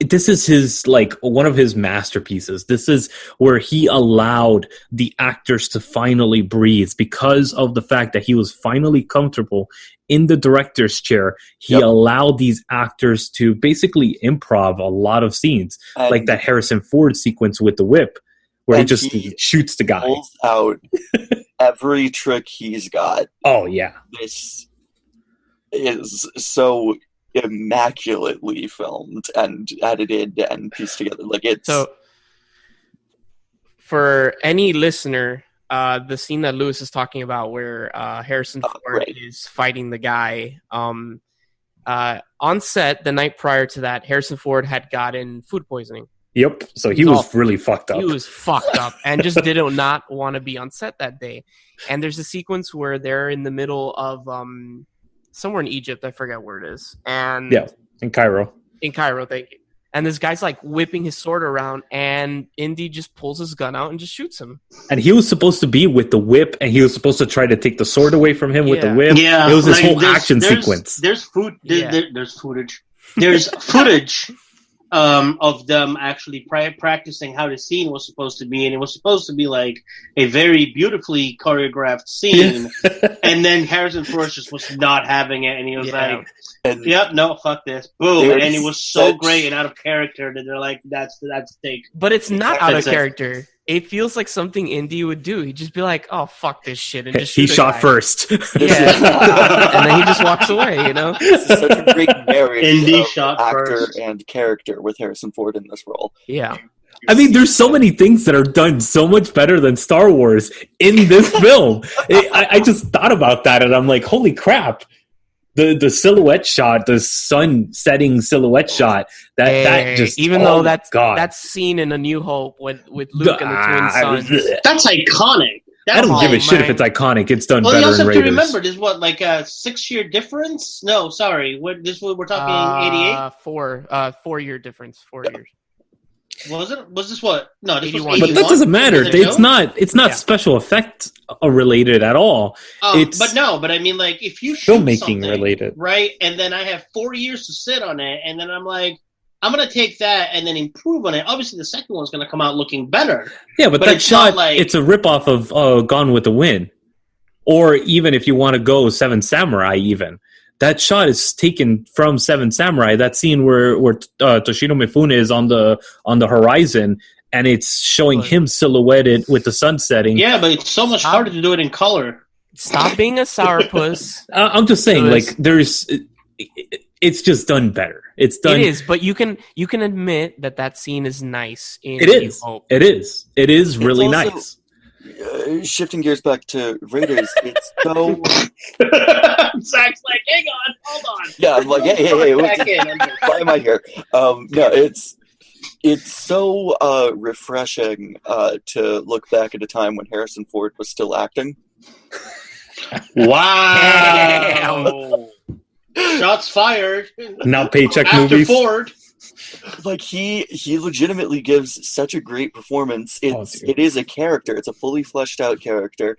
this is his, like, one of his masterpieces. This is where he allowed the actors to finally breathe because of the fact that he was finally comfortable in the director's chair. He allowed these actors to basically improv a lot of scenes, like that Harrison Ford sequence with the whip, where he just shoots the guy. Pulls out every trick he's got. Oh, yeah. This is so immaculately filmed and edited and pieced together. Like, it's so. For any listener, the scene that Lewis is talking about, where Harrison Ford is fighting the guy, on set the night prior to that, Harrison Ford had gotten food poisoning. Yep. So he was really fucked up. He was fucked up and just did not want to be on set that day. And there's a sequence where they're in the middle of somewhere in Egypt, I forget where it is. And in Cairo. In Cairo, thank you. And this guy's like whipping his sword around, and Indy just pulls his gun out and just shoots him. And he was supposed to be with the whip, and he was supposed to try to take the sword away from him with the whip. Yeah, it was this whole action sequence. There's footage. There's footage of them actually practicing how the scene was supposed to be, and it was supposed to be like a very beautifully choreographed scene. And then Harrison Ford just was not having it, and he was like, no, fuck this, boom. And it was so great and out of character that they're like, that's take. But it's not out of character. It feels like something Indy would do. He'd just be like, "Oh, fuck this shit," and just shoot he shot first. And then he just walks away. You know, this is such a great marriage Indy of shot actor first. And character with Harrison Ford in this role. Yeah, I mean, there's so many things that are done so much better than Star Wars in this film. I just thought about that, and I'm like, holy crap. The silhouette shot, the sun setting silhouette shot, that just, even though that's seen in A New Hope with Luke and the twin sons. That's iconic. I don't give a shit if it's iconic. It's done better in Raiders. Well, you also have to remember, there's what, like a 6-year difference? No, sorry. We're talking 88? 4 year difference. 4 years. Was this what? No, this was 81. 81. But that doesn't matter. Indiana Jones? It's not Yeah. special effects related at all. It's but I mean, like, if you shoot filmmaking something, related. right, and then I have 4 years to sit on it, and then I'm like, I'm going to take that and then improve on it. Obviously, the second one's going to come out looking better. Yeah, but that it's shot, not like, it's a ripoff of Gone with the Wind. Or even if you want to go Seven Samurai even. That shot is taken from Seven Samurai. That scene where Toshiro Mifune is on the horizon, and it's showing him silhouetted with the sun setting. Yeah, but it's so much harder to do it in color. Stop being a sourpuss. I'm just saying, like, it's just done better. It's done. It is, but you can admit that scene is nice. It is. It is. It is really also, nice. Shifting gears back to Raiders, it's so. Zach's like, hang on, hold on. Yeah, I'm like, hey, why am I here? No, it's so refreshing to look back at a time when Harrison Ford was still acting. Wow. Shots fired. Not paycheck After movies. Ford. Like he legitimately gives such a great performance. It is a character. It's a fully fleshed out character,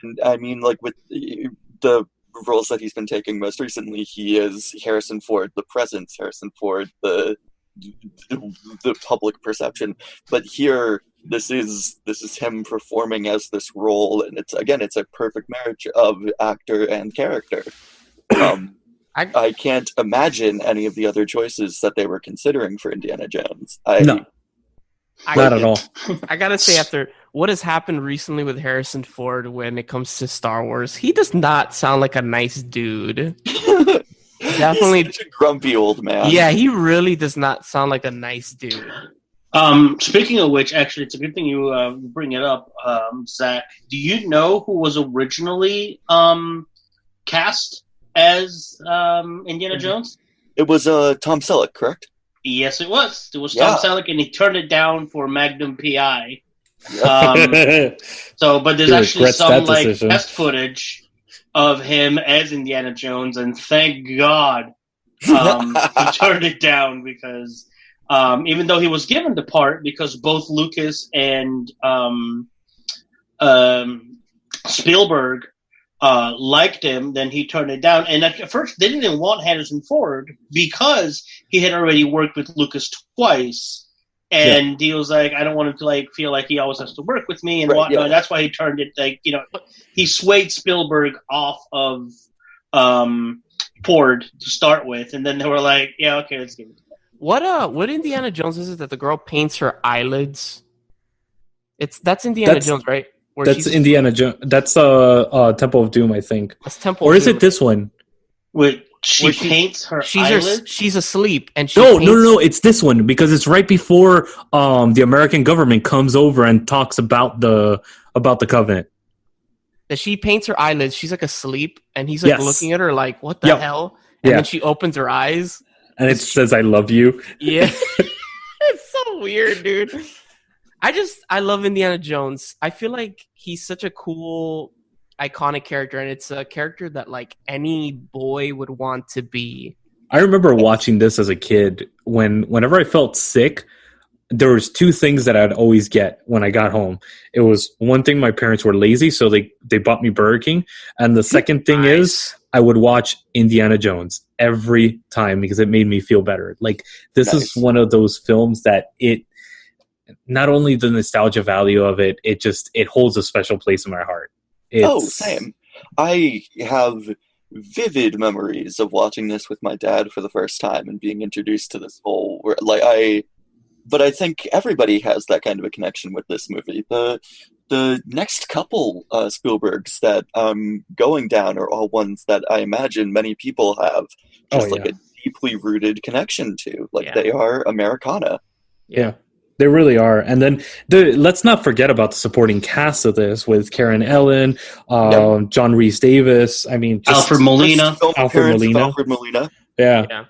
and I mean, like with the roles that he's been taking most recently, he is Harrison Ford, the presence, Harrison Ford, the public perception. But here, this is him performing as this role, and it's a perfect marriage of actor and character. I can't imagine any of the other choices that they were considering for Indiana Jones. No, not at all. I gotta say, after what has happened recently with Harrison Ford when it comes to Star Wars, he does not sound like a nice dude. Definitely He's such a grumpy old man. Yeah, he really does not sound like a nice dude. Speaking of which, actually, it's a good thing you bring it up, Zach. Do you know who was originally cast as Indiana Jones? It was Tom Selleck, correct? Yes, it was. It was Tom Selleck, and he turned it down for Magnum PI. But there's actually some test footage of him as Indiana Jones, and thank God he turned it down because even though he was given the part, because both Lucas and Spielberg liked him, then he turned it down. And at first, they didn't want Harrison Ford because he had already worked with Lucas twice. And he was like, I don't want him to feel like he always has to work with me and whatnot. Yeah. That's why he turned it he swayed Spielberg off of Ford to start with, and then they were like, yeah, okay, let's give it. What Indiana Jones is it that the girl paints her eyelids? That's Indiana Jones, right? That's Indiana Jones. That's Temple of Doom, I think. That's Temple. Or is it this one? Wait, she paints her eyelids? She's asleep, and she No. It's this one because it's right before the American government comes over and talks about the Covenant. That she paints her eyelids. She's asleep, and he's looking at her like, "What the hell?" And then she opens her eyes, and it says, "I love you." Yeah, it's so weird, dude. I love Indiana Jones. I feel like he's such a cool, iconic character, and it's a character that any boy would want to be. I remember watching this as a kid. Whenever I felt sick, there was two things that I'd always get when I got home. It was one thing, my parents were lazy, so they bought me Burger King, and the second thing is I would watch Indiana Jones every time because it made me feel better. This is one of those films that not only the nostalgia value of it holds a special place in my heart. Same. I have vivid memories of watching this with my dad for the first time and being introduced to this whole but I think everybody has that kind of a connection with this movie. The next couple Spielbergs that I'm going down are all ones that I imagine many people have a deeply rooted connection to. They are Americana. Yeah. They really are. And then let's not forget about the supporting cast of this with Karen Ellen, John Rhys-Davis. I mean, Alfred Molina. Alfred Molina. Yeah.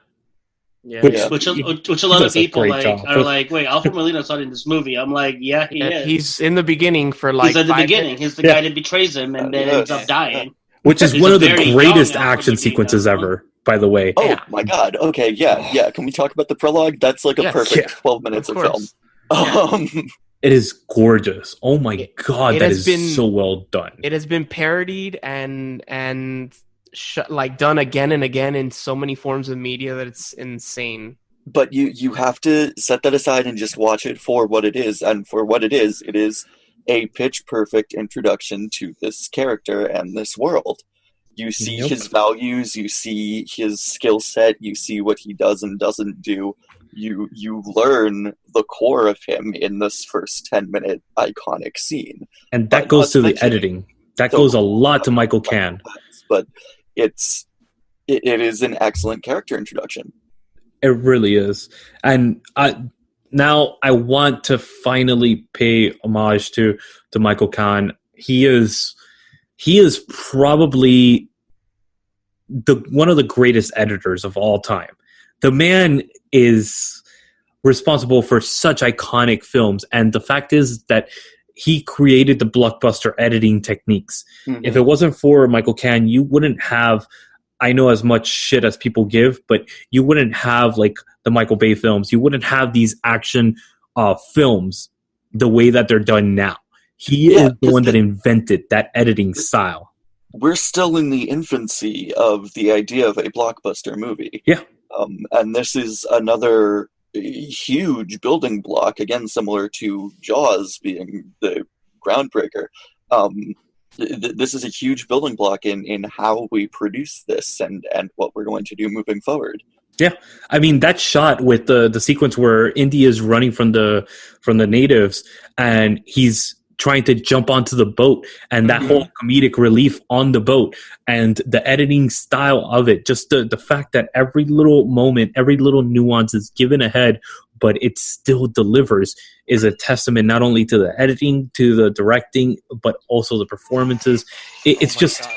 Which a lot of people are like, wait, Alfred Molina's not in this movie. I'm like, yeah, he is. He's in the beginning for he's at the beginning. He's the guy that betrays him and then ends up dying. Which is one of the greatest action sequences ever, by the way. Oh my God. Okay, yeah. Can we talk about the prologue? That's a perfect 12 minutes of film. It is gorgeous. Oh my god, that is so well done. It has been parodied and like done again and again in so many forms of media that it's insane. But you have to set that aside and just watch it for what it is. And for what it is a pitch perfect introduction to this character and this world. You see his values, you see his skill set, you see what he does and doesn't do. You learn the core of him in this first 10-minute iconic scene. And that goes to the editing. That goes a lot to Michael Caine. But it is an excellent character introduction. It really is. And now I want to finally pay homage to Michael Caine. He is probably one of the greatest editors of all time. The man is responsible for such iconic films, and the fact is that he created the blockbuster editing techniques. Mm-hmm. If it wasn't for Michael Caine, you wouldn't have, I know, as much shit as people give, but you wouldn't have like the Michael Bay films. You wouldn't have these action films the way that they're done now. He is the one that invented that editing style. We're still in the infancy of the idea of a blockbuster movie. Yeah. And this is another huge building block, again, similar to Jaws being the groundbreaker. This is a huge building block in how we produce this and what we're going to do moving forward. Yeah, I mean that shot with the sequence where Indy is running from the natives and he's trying to jump onto the boat, and that whole comedic relief on the boat and the editing style of it, just the fact that every little moment, every little nuance is given ahead, but it still delivers, is a testament not only to the editing, to the directing, but also the performances. It's just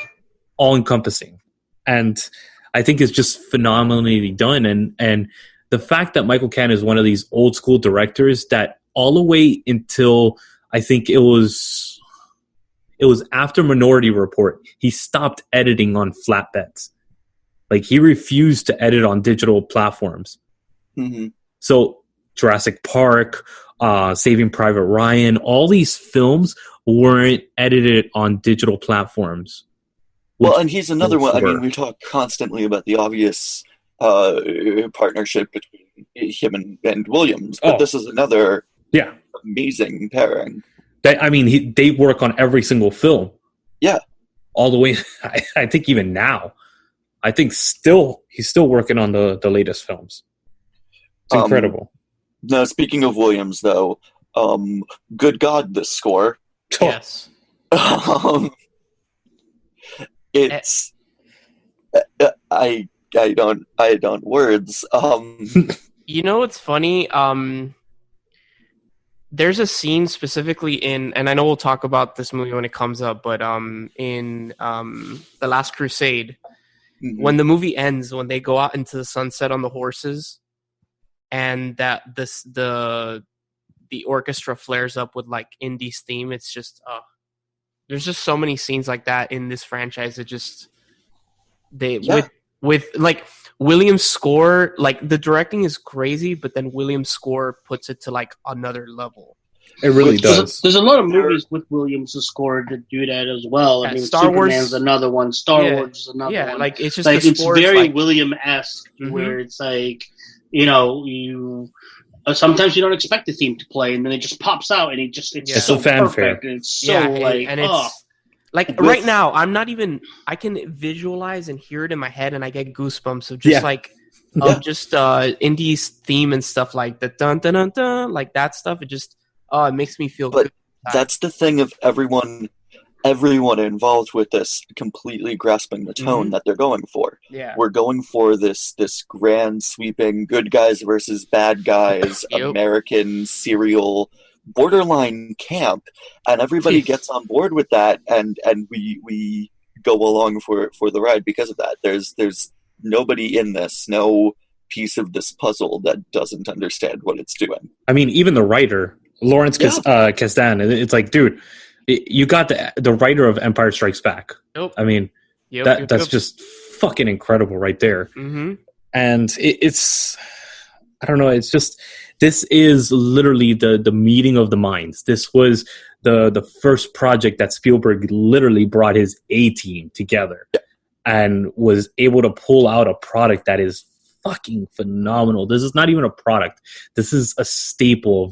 all encompassing. And I think it's just phenomenally done. And the fact that Michael Caine is one of these old school directors that all the way until I think it was after Minority Report, he stopped editing on flatbeds. Like, he refused to edit on digital platforms. Mm-hmm. So Jurassic Park, Saving Private Ryan, all these films weren't edited on digital platforms. Well, and he's another one. I mean, we talk constantly about the obvious partnership between him and Williams, but this is another amazing pairing. They work on every single film. Yeah. All the way, I think even now. I think he's still working on the latest films. It's incredible. Now, speaking of Williams, though, good God, this score. Yes. It's I don't words. You know what's funny? There's a scene specifically in, and I know we'll talk about this movie when it comes up, but in The Last Crusade, when the movie ends, when they go out into the sunset on the horses, and that the orchestra flares up with like Indy's theme, it's just there's just so many scenes like that in this franchise that just with like Williams' score, like the directing is crazy, but then Williams' score puts it to like another level. It really does. There's a lot of movies with Williams' score that do that as well. I mean, Star Wars, Superman's another one. Star Wars is another one. Yeah, like it's just like it's very like, William-esque, where it's like, you know, you sometimes you don't expect the theme to play, and then it just pops out, and it's so fanfare. Perfect, and it's so like right now, I can visualize and hear it in my head, and I get goosebumps of just Indy's theme and stuff like the dun dun dun dun, like that stuff. It just it makes me feel good. That's the thing of everyone involved with this completely grasping the tone that they're going for. Yeah. We're going for this grand sweeping good guys versus bad guys, American serial borderline camp, and everybody gets on board with that, and we go along for the ride because of that. There's nobody in this, no piece of this puzzle that doesn't understand what it's doing. I mean, even the writer, Lawrence Kasdan, it's like, dude, you got the writer of Empire Strikes Back. Nope. I mean, that's just fucking incredible right there. Mm-hmm. And it's I don't know. It's just, this is literally the meeting of the minds. This was the first project that Spielberg literally brought his A-team together and was able to pull out a product that is fucking phenomenal. This is not even a product. This is a staple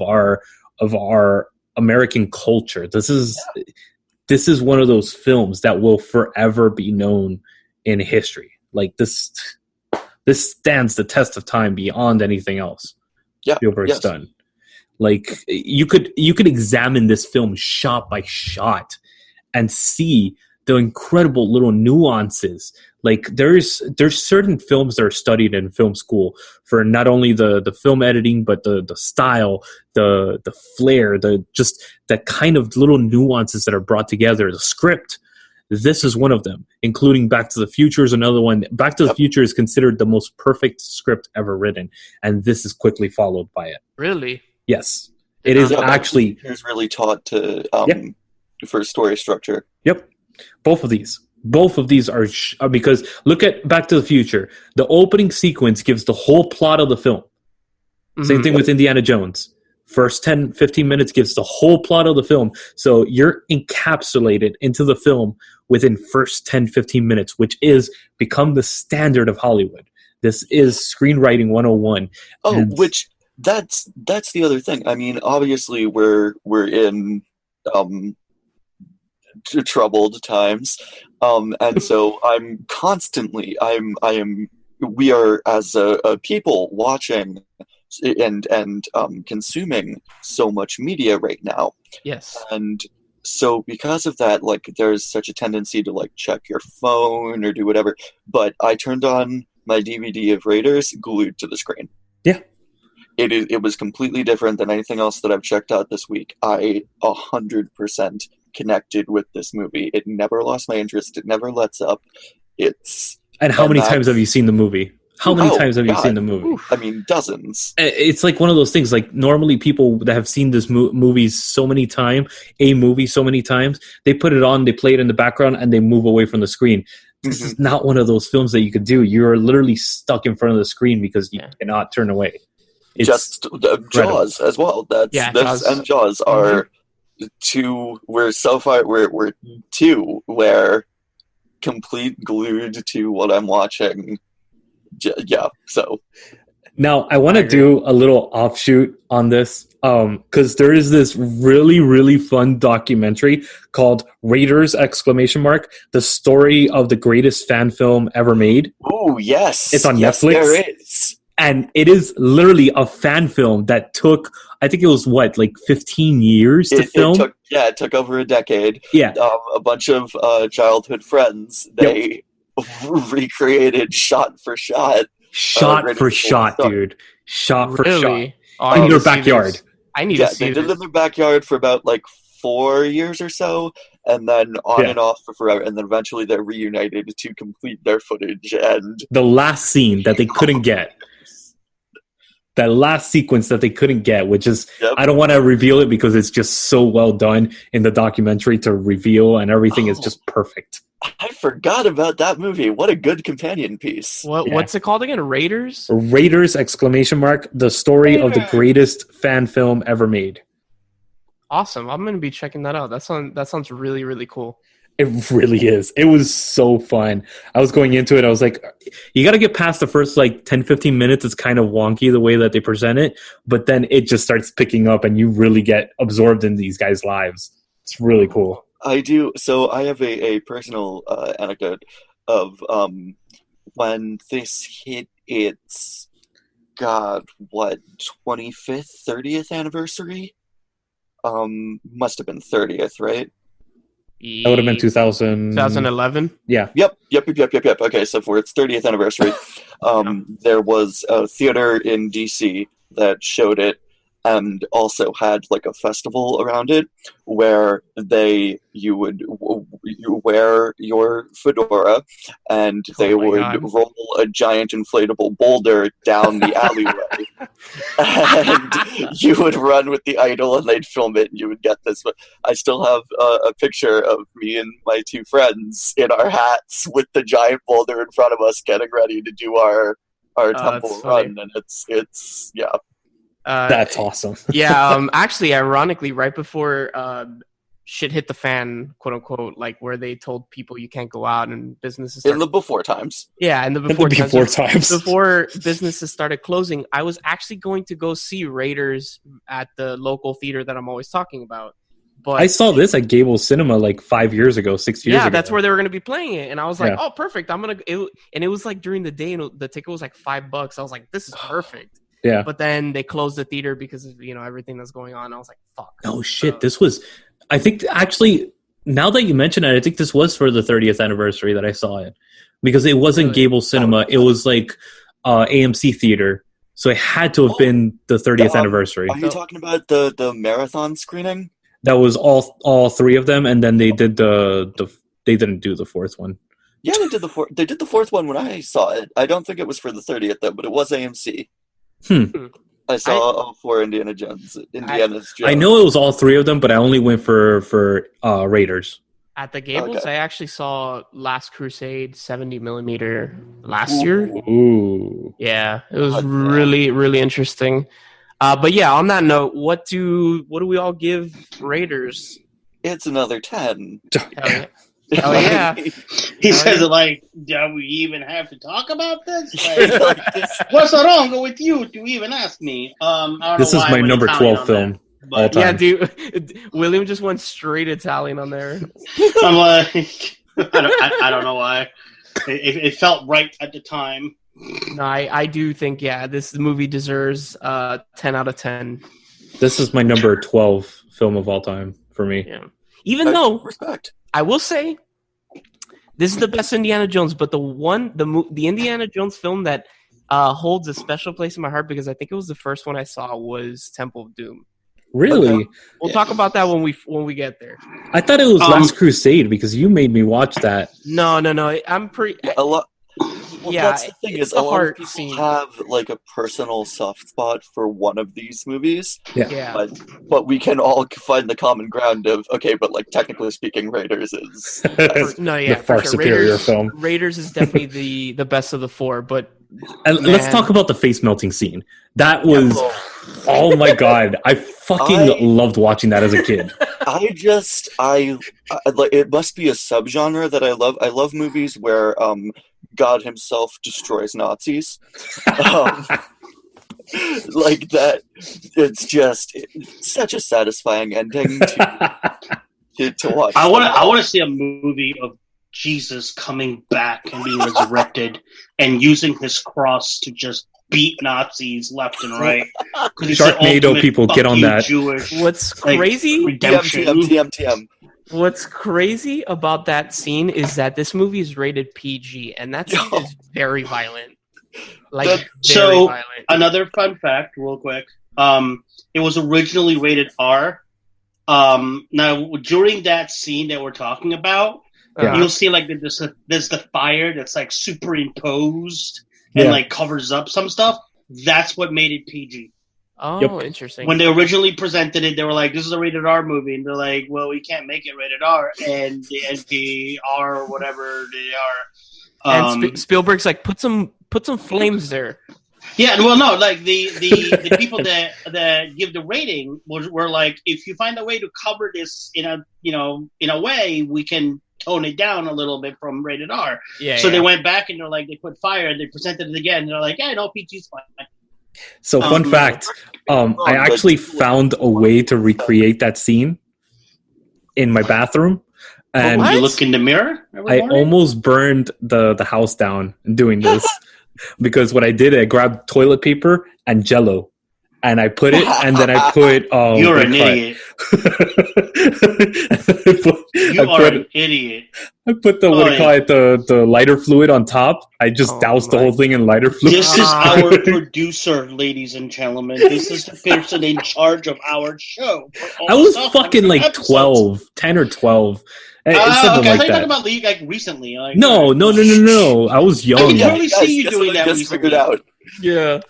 of our American culture. This is one of those films that will forever be known in history. Like this stands the test of time beyond anything else Spielberg's done. Like you could examine this film shot by shot and see the incredible little nuances. Like there's certain films that are studied in film school for not only the film editing, but the style, the flair, the kind of little nuances that are brought together, the script. This is one of them, including Back to the Future is another one. Back to the Future is considered the most perfect script ever written, and this is quickly followed by it. Really? Yes. It is actually... It's really taught to for story structure. Yep. Both of these are because look at Back to the Future. The opening sequence gives the whole plot of the film. Mm-hmm. Same thing with Indiana Jones. First 10, 15 minutes gives the whole plot of the film. So you're encapsulated into the film within first 10, 15 minutes, which is become the standard of Hollywood. This is screenwriting 101. Oh, which that's the other thing. I mean, obviously we're in troubled times. And so we are as a people watching and consuming so much media right now. Yes. And so because of that, like there's such a tendency to like check your phone or do whatever. But I turned on my DVD of Raiders glued to the screen. Yeah. It was completely different than anything else that I've checked out this week. I 100% connected with this movie. It never lost my interest. It never lets up. And how many times have you seen the movie? How many times have you seen the movie? I mean, dozens. It's like one of those things. Like normally, people that have seen this movie so many times, they put it on, they play it in the background, and they move away from the screen. This is not one of those films that you could do. You're literally stuck in front of the screen because you cannot turn away. It's Jaws as well. Jaws. And Jaws are two. We're so far. We're two where complete glued to what I'm watching. So now I want to do a little offshoot on this because there is this really, really fun documentary called Raiders! The story of the greatest fan film ever made. Oh, yes. It's on Netflix. There is. And it is literally a fan film that took, I think it was 15 years to film? It took over a decade. Yeah. A bunch of childhood friends, they recreated shot for shot. Shot for shot, dude. Shot for shot. Oh, in their backyard. I need to see they did it in their backyard for about 4 years or so, and then on and off for forever, and then eventually they're reunited to complete their footage. And the last scene that they couldn't get. That last sequence that they couldn't get, which is, I don't want to reveal it because it's just so well done in the documentary to reveal, and everything is just perfect. I forgot about that movie. What a good companion piece. What's it called again? Raiders? Raiders! The story of the greatest fan film ever made. Awesome. I'm going to be checking that out. That sounds really, really cool. It really is. It was so fun. I was going into it. I was like, you got to get past the first 10, 15 minutes. It's kind of wonky the way that they present it. But then it just starts picking up and you really get absorbed in these guys' lives. It's really cool. I do. So I have a personal anecdote of when this hit its, 25th, 30th anniversary? Must have been 30th, right? That would have been 2011. Yeah. Yep. Okay, so for its 30th anniversary, there was a theater in DC that showed it, and also had a festival around it where you would wear your fedora, and they would roll a giant inflatable boulder down the alleyway, and you would run with the idol, and they'd film it, and you would get this. But I still have a picture of me and my two friends in our hats with the giant boulder in front of us, getting ready to do our our Temple that's Run, and it's yeah. That's awesome. Yeah, actually, ironically, right before shit hit the fan, quote unquote, like where they told people you can't go out and businesses In the before times. Yeah, in the before times. Before businesses started closing, I was actually going to go see Raiders at the local theater that I'm always talking about. But I saw this at Gable Cinema like 5 years ago, 6 years ago. Yeah, that's where they were going to be playing it. And I was like, oh, perfect. And it was like during the day, and the ticket was like $5. I was like, this is perfect. Yeah. But then they closed the theater because of, everything that's going on. I was like, fuck. Oh, shit. This was... I think, actually, now that you mention it, I think this was for the 30th anniversary that I saw it. Because it wasn't Gable Cinema. It was like AMC Theater. So it had to have been the 30th anniversary. Are you talking about the marathon screening? That was all three of them, and then they did they didn't do the fourth one. Yeah, they did the fourth one when I saw it. I don't think it was for the 30th though, but it was AMC. I saw all four Indiana's Jones. I know it was all three of them, but I only went for Raiders. At the Gables, I actually saw Last Crusade 70mm last year. Ooh. Yeah, it was really, really interesting. But yeah, on that note, what do we all give Raiders? It's another 10. Hell yeah. He says it like, do we even have to talk about this? Like, what's wrong with you to even ask me? This is my number 12 film. But yeah, dude, William just went straight Italian on there. I'm like, I don't know why. It felt right at the time. No, I do think, this movie deserves 10 out of 10. This is my number 12 film of all time for me. Yeah. Even though, respect. I will say, this is the best Indiana Jones, but the Indiana Jones film that holds a special place in my heart, because I think it was the first one I saw, was Temple of Doom. Really? We'll talk about that when we get there. I thought it was Last Crusade because you made me watch that. No. I'm pretty. A lot. Well, that's the thing is, a lot of people scene. have like a personal soft spot for one of these movies. Yeah. But we can all find the common ground of but like technically speaking, Raiders is the far superior film. Raiders is definitely the best of the four. But let's talk about the face melting scene. That was oh my god! I fucking loved watching that as a kid. I like it. Must be a subgenre that I love. I love movies where God himself destroys Nazis. Like that. It's such a satisfying ending to watch. I want to see a movie of Jesus coming back and being resurrected and using his cross to just beat Nazis left and right. Sharknado people, get on that. Jewish, what's crazy? Redemption. TM. What's crazy about that scene is that this movie is rated PG, and that scene is very violent. Violent. Another fun fact, real quick. It was originally rated R. Now, during that scene that we're talking about, you'll see like there's the fire that's like superimposed and like covers up some stuff. That's what made it PG. Oh, interesting. When they originally presented it, they were like, "This is a rated R movie," and they're like, "Well, we can't make it rated R," and the NPR or whatever they are. And Spielberg's like, put some flames there. Yeah, well, no, like the people that give the rating were like, if you find a way to cover this in a way, we can tone it down a little bit from rated R. So they went back and they're like, they put fire and they presented it again. And they're like, yeah, no, PG's fine. So fun fact, I actually found a way to recreate that scene in my bathroom. And you look in the mirror? I almost burned the house down doing this. Because what I did, I grabbed toilet paper and Jell-O, and I put it, and then I put. You're an idiot. You are an idiot. I put the lighter fluid on top. I just doused the whole thing in lighter fluid. This is our producer, ladies and gentlemen. This is the person in charge of our show. I was fucking like 12, 10 or 12. Okay, I thought you were talking about like recently. Like, no. I was young. I can totally see you doing that recently. Figured out. Yeah.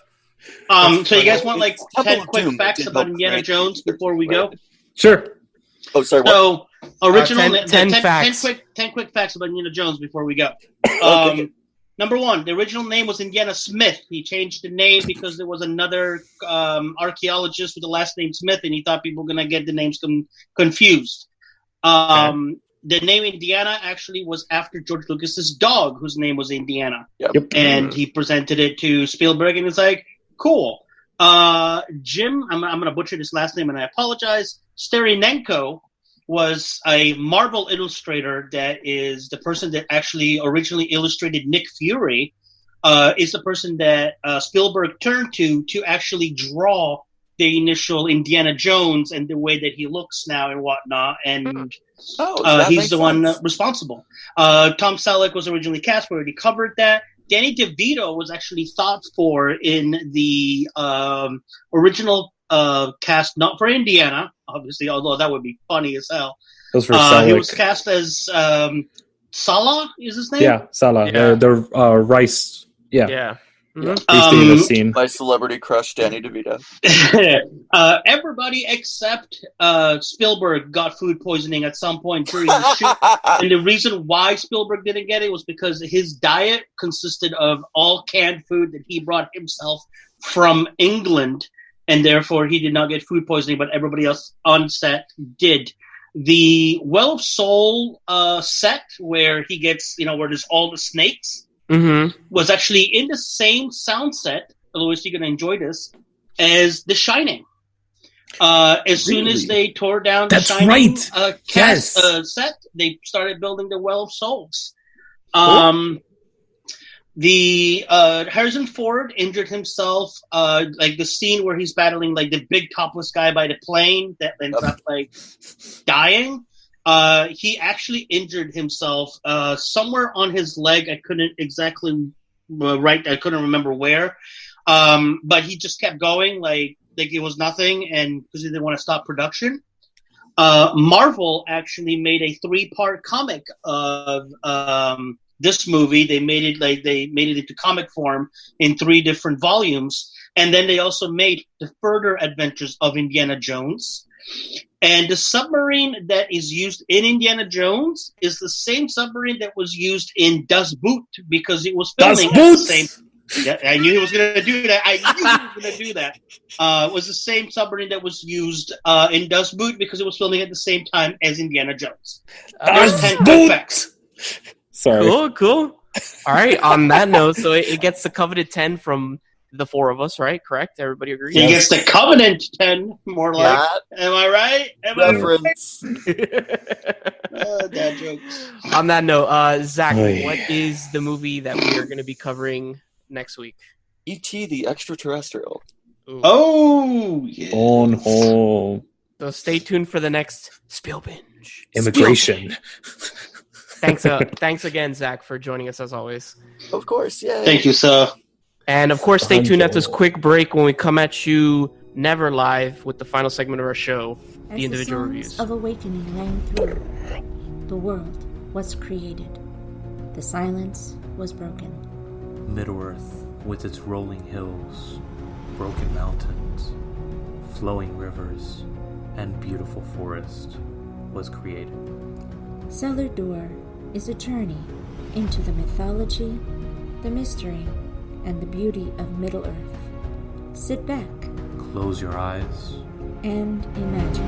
So you guys want like 10 quick facts about Indiana Jones before we go? Sure. Oh, sorry. So original 10 facts. 10 quick facts about Indiana Jones before we go. Okay. Number one, the original name was Indiana Smith. He changed the name because there was another archaeologist with the last name Smith, and he thought people were going to get the names confused. The name Indiana actually was after George Lucas's dog, whose name was Indiana. Yep. And he presented it to Spielberg, and it's like, cool. Jim, I'm going to butcher this last name, and I apologize. Sterenenko was a Marvel illustrator that is the person that actually originally illustrated Nick Fury, is the person that Spielberg turned to actually draw the initial Indiana Jones and the way that he looks now and whatnot. And he's the one responsible. Tom Selleck was originally cast. We already covered that. Danny DeVito was actually thought for in the original cast, not for Indiana, obviously, although that would be funny as hell. Those were Selleck. He was cast as Salah, is his name? Yeah, Salah. Yeah. The rice. Yeah. Yeah. The scene. My celebrity crush, Danny DeVito. Everybody except Spielberg got food poisoning at some point during the shoot. And the reason why Spielberg didn't get it was because his diet consisted of all canned food that he brought himself from England, and therefore he did not get food poisoning, but everybody else on set did. The Well of Soul set where he gets, where there's all the snakes, was actually in the same sound set, Louis, you're going to enjoy this, as The Shining. As soon as they tore down The Shining set, they started building the Well of Souls. The Harrison Ford injured himself, like the scene where he's battling like the big topless guy by the plane that ends up like dying. He actually injured himself somewhere on his leg. I couldn't exactly I couldn't remember where. But he just kept going like it was nothing, and because he didn't want to stop production. Marvel actually made a 3-part comic of this movie. They made it into comic form in 3 different volumes, and then they also made the further adventures of Indiana Jones. And the submarine that is used in Indiana Jones is the same submarine that was used in Das Boot, because it was filming at the same. Yeah, I knew he was going to do that. It was the same submarine that was used in Das Boot because it was filming at the same time as Indiana Jones. There's 10 quick facts. Sorry. Cool. All right. On that note, so it gets the coveted 10 from the 4 of us, right? Correct? Everybody agrees? He gets the Covenant 10, more like. Am I right? Reference. Dad jokes. On that note, Zach, what is the movie that we are going to be covering next week? E.T. the Extraterrestrial. Ooh. Oh, yeah. On home. So stay tuned for the next Spiel Binge. Immigration. Thanks again, Zach, for joining us as always. Of course, yeah. Thank you, sir. And of course, stay tuned at this quick break when we come at you never live with the final segment of our show, the individual reviews. Of awakening rang through. The world was created. The silence was broken. Middle-earth, with its rolling hills, broken mountains, flowing rivers, and beautiful forest, was created. Cellar Door is a journey into the mythology, the mystery, and the beauty of Middle-earth. Sit back. Close your eyes. And imagine.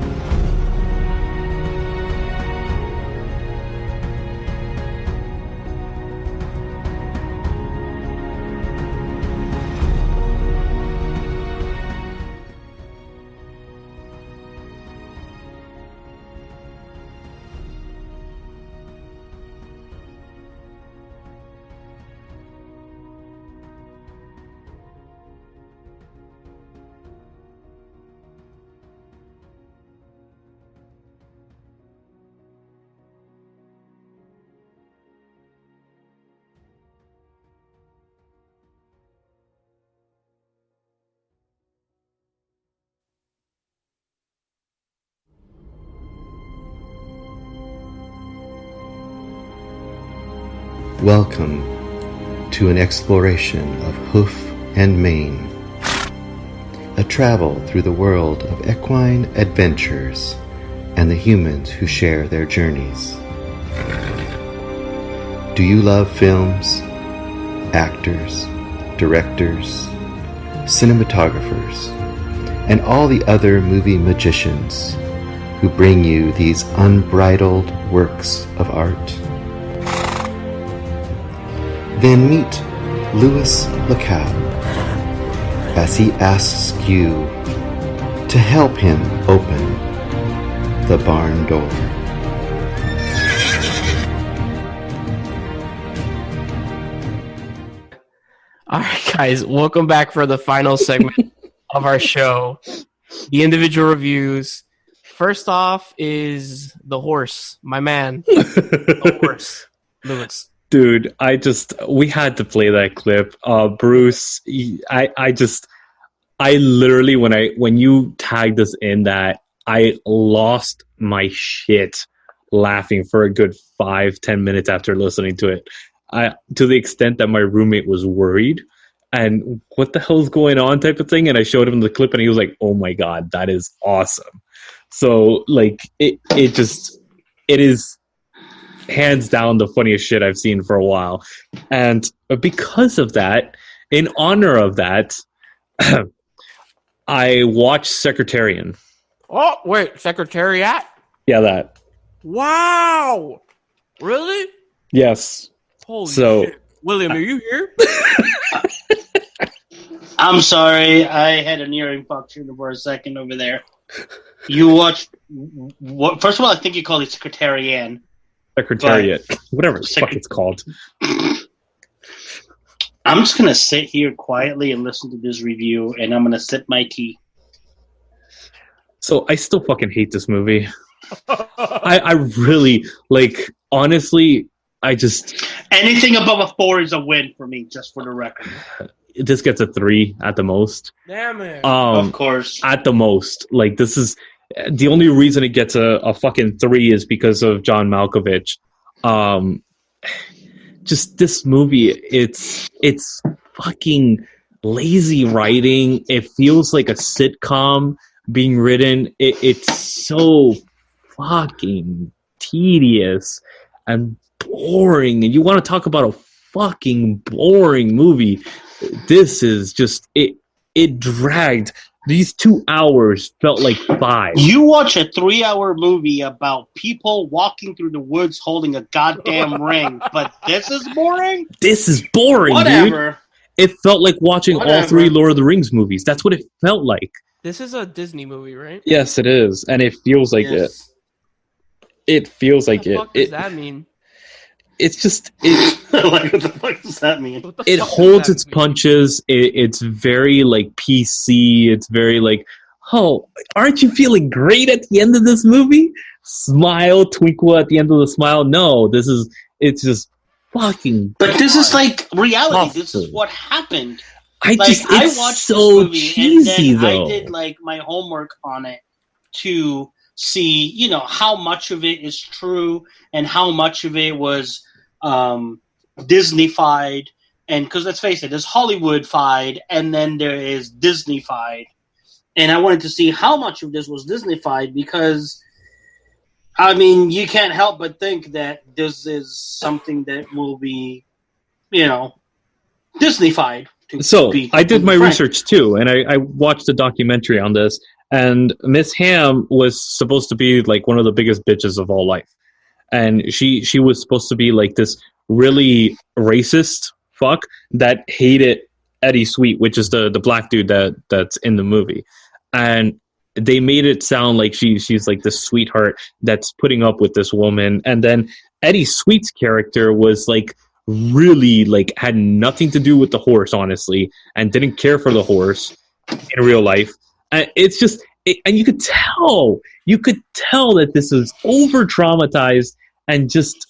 Welcome to an exploration of hoof and mane, a travel through the world of equine adventures and the humans who share their journeys. Do you love films? actors, directors, cinematographers, and all the other movie magicians who bring you these unbridled works of art. Then meet Luislacau as he asks you to help him open the barn door. All right, guys, welcome back for the final segment of our show, the individual reviews. First off is the horse, my man, the horse, Lewis. Dude, we had to play that clip. Bruce, I literally, when you tagged us in that, I lost my shit laughing for a good 5-10 minutes after listening to it. To the extent that my roommate was worried and what the hell's going on type of thing. And I showed him the clip and he was like, oh my God, that is awesome. So like, it is hands down the funniest shit I've seen for a while. And because of that, in honor of that, I watched Secretarian. Oh, wait, Secretariat? Yeah, that. Wow. Really? Yes. Holy so, shit. William, are you here? I'm sorry, I had an ear infection for a second over there. You watched what? First of all, I think you call it Secretarian. Secretariat, whatever the fuck it's called. I'm just gonna sit here quietly and listen to this review, and I'm gonna sip my tea. So I still fucking hate this movie. I really, like, honestly, I just... Anything above a 4 is a win for me, just for the record. This gets a 3 at the most. Damn it. Of course. At the most. Like, this is... The only reason it gets a fucking 3 is because of John Malkovich. Just this movie, it's fucking lazy writing. It feels like a sitcom being written. It's so fucking tedious and boring. And you want to talk about a fucking boring movie? This is just it dragged. These 2 hours felt like 5. You watch a 3-hour movie about people walking through the woods holding a goddamn ring, but this is boring? This is boring, Whatever. Dude. It felt like watching all 3 Lord of the Rings movies. That's what it felt like. This is a Disney movie, right? Yes, it is. And it feels like it. It feels like it. What the fuck does that mean? It's just... Like, what the fuck does that mean? It holds its punches. It's very, like, PC. It's very, like, oh, aren't you feeling great at the end of this movie? Smile, twinkle at the end of the smile. No, it's just fucking... But this is, like, reality. Awful. This is what happened. I watched so this movie cheesy, and then though. I did, like, my homework on it to see, you know, how much of it is true and how much of it was Disney-fied. And because let's face it, there's Hollywood-fied and then there is Disney-fied. And I wanted to see how much of this was Disney-fied because, I mean, you can't help but think that this is something that will be, you know, Disney-fied. So I did my research too, and I watched a documentary on this. And Miss Ham was supposed to be like one of the biggest bitches of all life, and she was supposed to be like this really racist fuck that hated Eddie Sweet, which is the black dude that's in the movie, and they made it sound like she's like this sweetheart that's putting up with this woman, and then Eddie Sweet's character was like really like had nothing to do with the horse, honestly, and didn't care for the horse in real life. And it's just, and you could tell that this is over traumatized and just.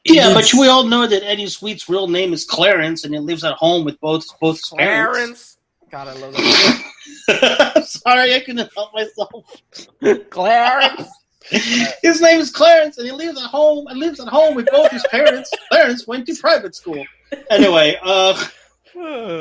Yeah, but we all know that Eddie Sweet's real name is Clarence, and he lives at home with both his parents. God, I love that. Sorry, I couldn't help myself. Clarence. His name is Clarence, and he lives at home with both his parents. Clarence went to private school. Anyway,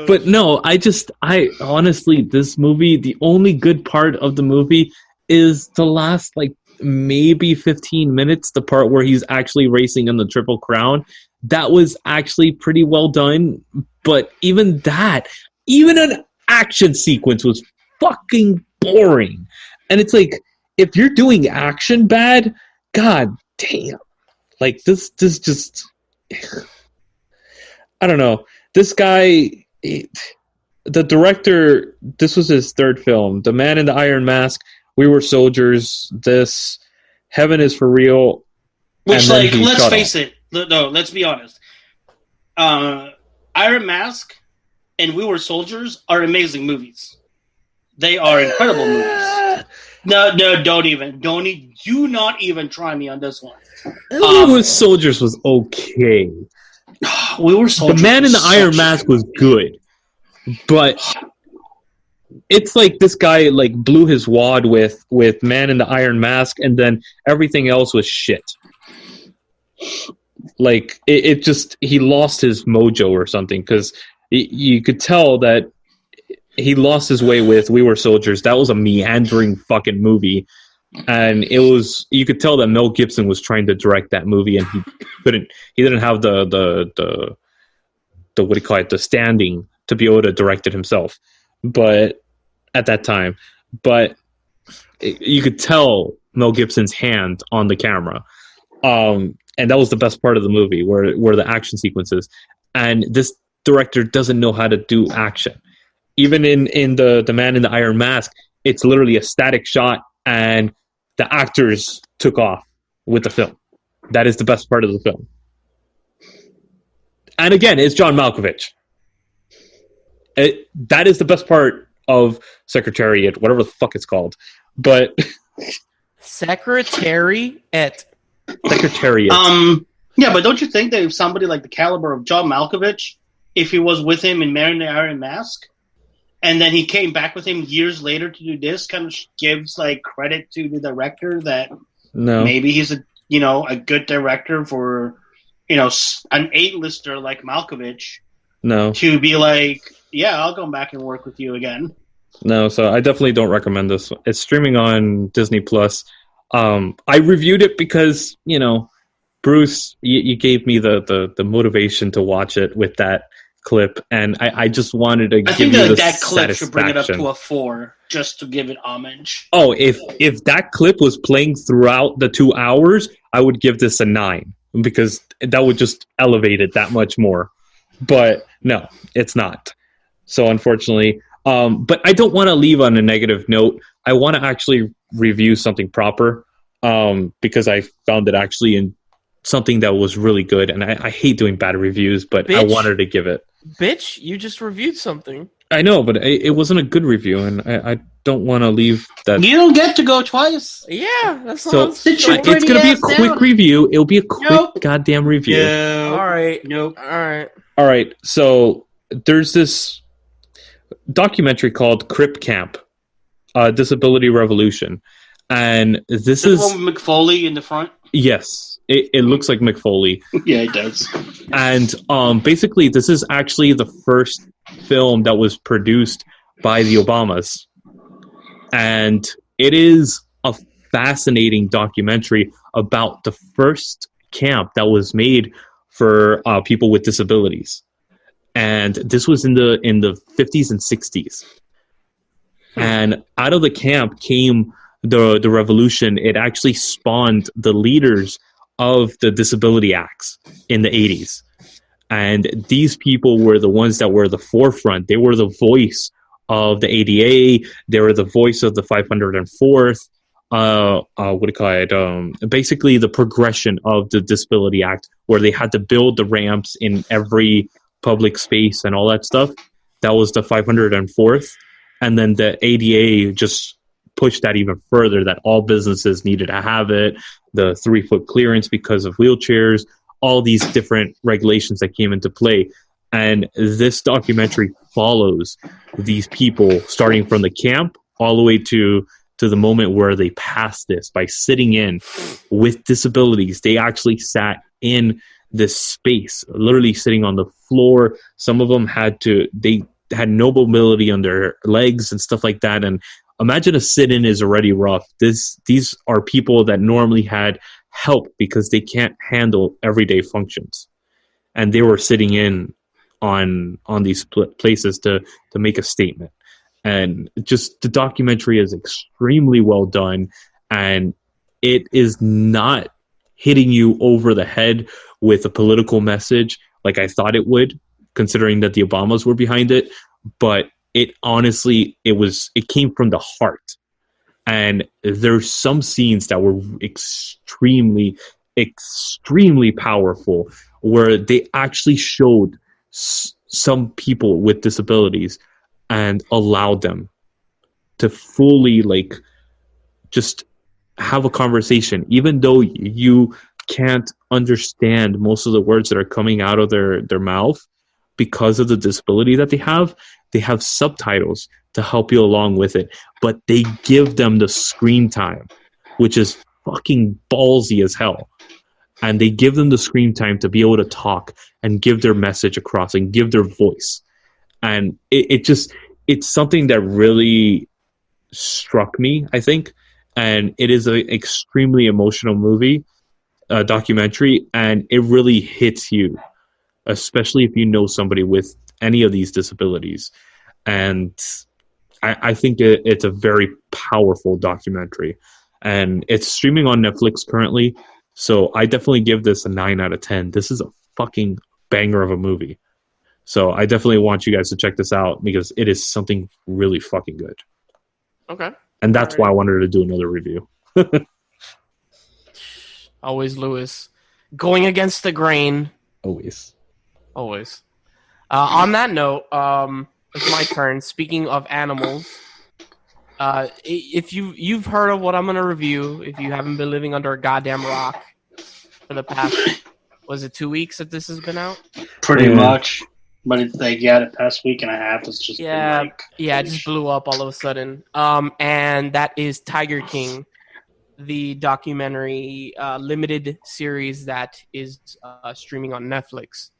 But no, I honestly, this movie, the only good part of the movie is the last like maybe 15 minutes, the part where he's actually racing in the Triple Crown. That was actually pretty well done. But even an action sequence was fucking boring. And it's like, if you're doing action bad, god damn. Like, this just... I don't know. This guy... the director, this was his third film. The Man in the Iron Mask, We Were Soldiers, this, Heaven is for Real. Which, like, let's face it. No, let's be honest. Iron Mask and We Were Soldiers are amazing movies. They are incredible movies. No, do not even try me on this one. We Were Soldiers was okay. We Were Soldiers. The Man in the Iron Mask was good. But it's like this guy like blew his wad with Man in the Iron Mask, and then everything else was shit. Like it just, he lost his mojo or something, because you could tell that he lost his way with We Were Soldiers. That was a meandering fucking movie, and you could tell that Mel Gibson was trying to direct that movie, and he didn't have the what do you call it, the standing to be able to direct it himself. But at that time, you could tell Mel Gibson's hand on the camera. And that was the best part of the movie, where the action sequences. And this director doesn't know how to do action. Even in the Man in the Iron Mask, it's literally a static shot, and the actors took off with the film. That is the best part of the film. And again, it's John Malkovich. That is the best part of Secretariat, whatever the fuck it's called. But Secretariat. Yeah, but don't you think that if somebody like the caliber of John Malkovich, if he was with him in Man in the Iron Mask, and then he came back with him years later to do this, kind of gives like credit to the director that maybe he's a good director for an A-lister like Malkovich. No, to be like, yeah, I'll go back and work with you again. No, so I definitely don't recommend this. It's streaming on Disney Plus. I reviewed it because, Bruce, you gave me the motivation to watch it with that clip, and I just wanted to give you the that clip should bring it up to a 4 just to give it homage. Oh, if that clip was playing throughout the 2 hours, I would give this a 9, because that would just elevate it that much more. But no, it's not. So unfortunately, but I don't want to leave on a negative note. I want to actually review something proper, because I found it actually in something that was really good, and I hate doing bad reviews, but I wanted to give it. Bitch, you just reviewed something. I know, but it wasn't a good review, and I don't want to leave that. You don't get to go twice. Yeah, that's so. It's going to be a quick review. It'll be a quick goddamn review. Yeah. All right. Nope. All right. So there's this documentary called Crip Camp, Disability Revolution, and this is one with McFoley in the front. Yes, it looks like McFoley. Yeah, it does. And basically, this is actually the first film that was produced by the Obamas, and it is a fascinating documentary about the first camp that was made for people with disabilities. And this was in the 50s and 60s. And out of the camp came the revolution. It actually spawned the leaders of the disability acts in the 80s. And these people were the ones that were the forefront. They were the voice of the ADA. They were the voice of the 504th. What do you call it? Basically the progression of the Disability Act, where they had to build the ramps in every public space and all that stuff. That was the 504th. And then the ADA just pushed that even further, that all businesses needed to have it, the 3-foot clearance because of wheelchairs, all these different regulations that came into play. And this documentary follows these people starting from the camp all the way to the moment where they passed this by sitting in with disabilities. They actually sat in this space, literally sitting on the floor. Some of them they had no mobility on their legs and stuff like that. And Imagine a sit-in is already rough. These are people that normally had help because they can't handle everyday functions, and they were sitting in on these places to make a statement. And just the documentary is extremely well done, and it is not hitting you over the head with a political message like I thought it would, considering that the Obamas were behind it. But it honestly, it came from the heart. And there's some scenes that were extremely, extremely powerful, where they actually showed some people with disabilities and allowed them to fully just have a conversation, even though you can't understand most of the words that are coming out of their mouth because of the disability that they have subtitles to help you along with it, but they give them the screen time, which is fucking ballsy as hell. And they give them the screen time to be able to talk and give their message across and give their voice. And it's something that really struck me, I think. And it is an extremely emotional movie, documentary, and it really hits you, especially if you know somebody with any of these disabilities. And I think it's a very powerful documentary. And it's streaming on Netflix currently, so I definitely give this a 9 out of 10. This is a fucking banger of a movie. So I definitely want you guys to check this out because it is something really fucking good. Okay. And that's why I wanted to do another review. Always Lewis. Going against the grain. Always. On that note, it's my turn. Speaking of animals, if you've heard of what I'm going to review, if you haven't been living under a goddamn rock for the past, was it 2 weeks that this has been out? Pretty much. But it's the past week and a half it's just it just blew up all of a sudden. And that is Tiger King, the documentary limited series that is streaming on Netflix.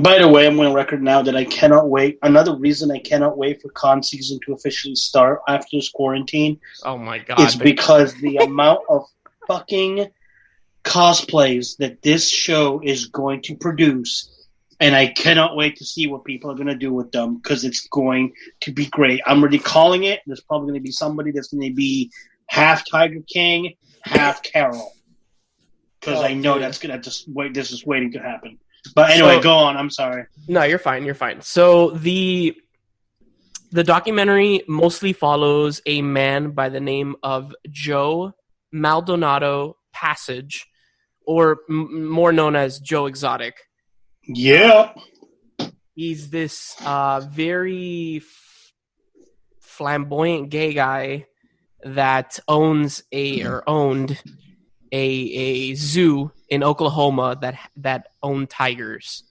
By the way, I'm going to record now that I cannot wait. Another reason I cannot wait for con season to officially start after this quarantine. Oh my god! Is because the amount of fucking cosplays that this show is going to produce. And I cannot wait to see what people are going to do with them because it's going to be great. I'm already calling it. There's probably going to be somebody that's going to be half Tiger King, half Carol. Because I know that's going to just wait. This is waiting to happen. But anyway, go on. I'm sorry. No, you're fine. So the documentary mostly follows a man by the name of Joe Maldonado Passage, or more known as Joe Exotic. Yeah. He's this very flamboyant gay guy that owned a zoo in Oklahoma that owned tigers.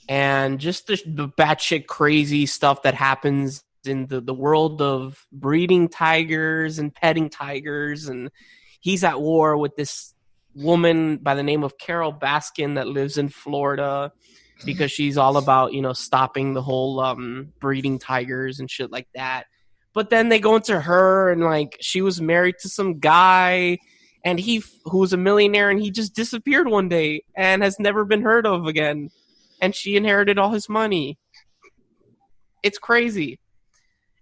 And just the batshit crazy stuff that happens in the world of breeding tigers and petting tigers. And he's at war with this woman by the name of Carol Baskin that lives in Florida because she's all about, stopping the whole breeding tigers and shit like that. But then they go into her and she was married to some guy and who was a millionaire and he just disappeared one day and has never been heard of again. And she inherited all his money. It's crazy.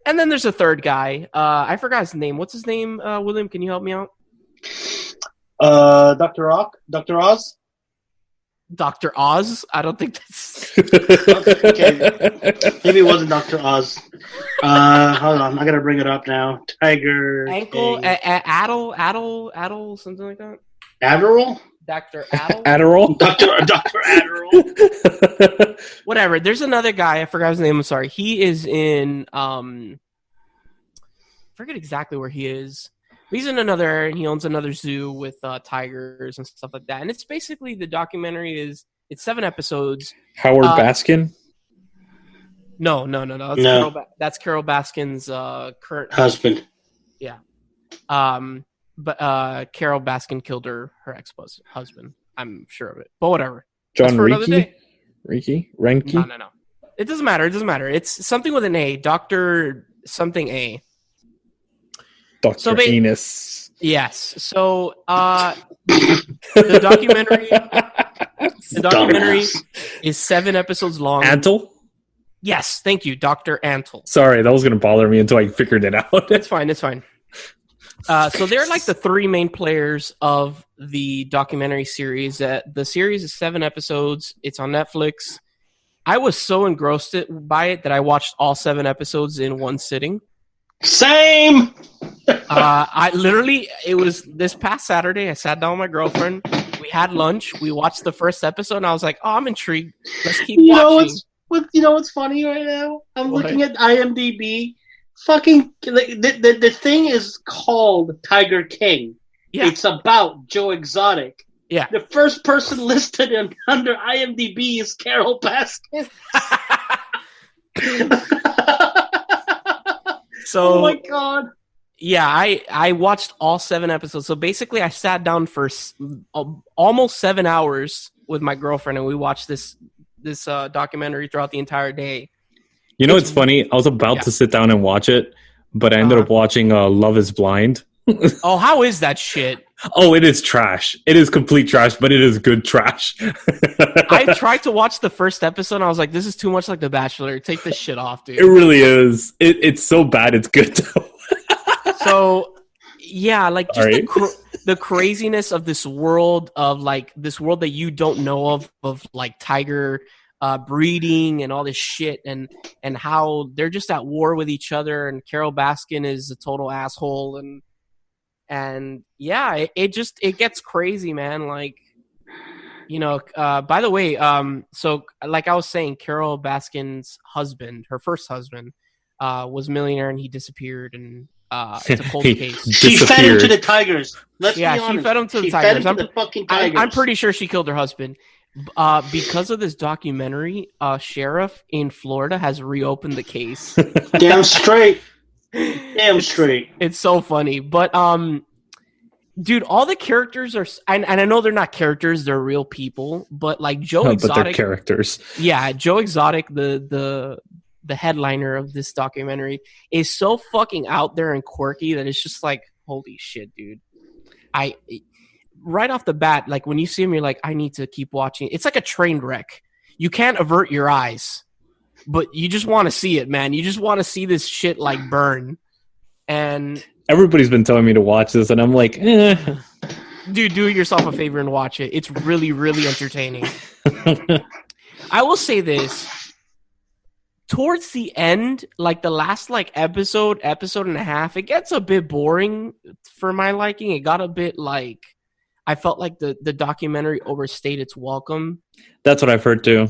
And then there's a third guy. I forgot his name. What's his name? William, can you help me out? Dr. Oz? Dr. Oz? I don't think that's... Okay. Maybe it wasn't Dr. Oz. Hold on. I gotta bring it up now. Tiger... Ankle? Addle? Something like that? Adderall? Dr. Addle? Adderall? Dr. Adderall? Whatever. There's another guy. I forgot his name. I'm sorry. He is in... I forget exactly where he is. He's in another, and he owns another zoo with tigers and stuff like that. And it's basically, the documentary it's 7 episodes. Howard Baskin? No. That's Carol Baskin's current husband. Yeah. But Carol Baskin killed her ex-husband. I'm sure of it. But whatever. John Renke? No. It doesn't matter. It's something with an A. Dr. something A. Dr. Anus. Yes. So the documentary is 7 episodes long. Antle? Yes, thank you, Dr. Antle. Sorry, that was going to bother me until I figured it out. It's fine. So they're like the 3 main players of the documentary series. The series is 7 episodes. It's on Netflix. I was so engrossed by it that I watched all 7 episodes in one sitting. Same! It was this past Saturday. I sat down with my girlfriend. We had lunch. We watched the first episode, and I was like, oh, I'm intrigued. Let's keep watching. You know what's funny right now? I'm looking at IMDb. Fucking the thing is called Tiger King. Yeah. It's about Joe Exotic. Yeah. The first person listed under IMDb is Carol Baskin. So, oh my god. Yeah, I watched all 7 episodes. So basically, I sat down for almost 7 hours with my girlfriend, and we watched this documentary throughout the entire day. You know, it's funny. I was about to sit down and watch it, but I ended up watching Love is Blind. Oh, how is that shit? Oh, it is trash. It is complete trash, but it is good trash. I tried to watch the first episode, and I was like, this is too much like The Bachelor. Take this shit off, dude. It really is. It's so bad, it's good, though. So, yeah, like, just the craziness of this world that you don't know of like tiger breeding and all this shit, and how they're just at war with each other, and Carol Baskin is a total asshole, and yeah, it gets crazy, man. Like, you know, by the way, so like I was saying, Carol Baskin's husband, her first husband, was a millionaire, and he disappeared, and it's a cold case. She fed him to the tigers. Let's be honest. She fed him to the tigers. I'm pretty sure she killed her husband. Because of this documentary, sheriff in Florida has reopened the case. Damn straight. Damn straight. It's so funny. But, dude, all the characters are... And I know they're not characters, they're real people. But, like, Joe Exotic... But they're characters. Yeah, Joe Exotic, the headliner of this documentary, is so fucking out there and quirky that it's just like, holy shit, dude. Right off the bat, like, when you see him, you're like, I need to keep watching. It's like a train wreck. You can't avert your eyes, but you just want to see it, man. You just want to see this shit, like, burn. And everybody's been telling me to watch this, and I'm like, Dude, do yourself a favor and watch it. It's really, really entertaining. I will say this. Towards the end, like the last episode and a half, it gets a bit boring for my liking. It got a bit like, I felt like the documentary overstayed its welcome. That's what I've heard too.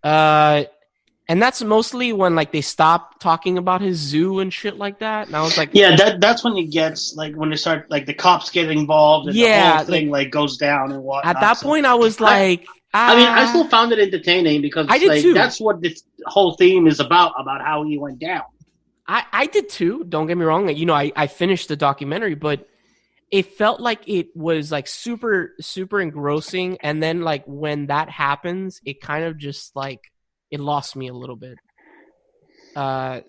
And that's mostly when like they stop talking about his zoo and shit like that. And I was like, yeah, that's when it gets like when they start like the cops get involved and the whole thing like goes down and whatnot. At that point, I was like, I mean, I still found it entertaining because I did too. That's what this whole theme is about how he went down. I did too. Don't get me wrong. You know, I finished the documentary, but it felt like it was like super, super engrossing. And then like when that happens, it kind of just like, it lost me a little bit. But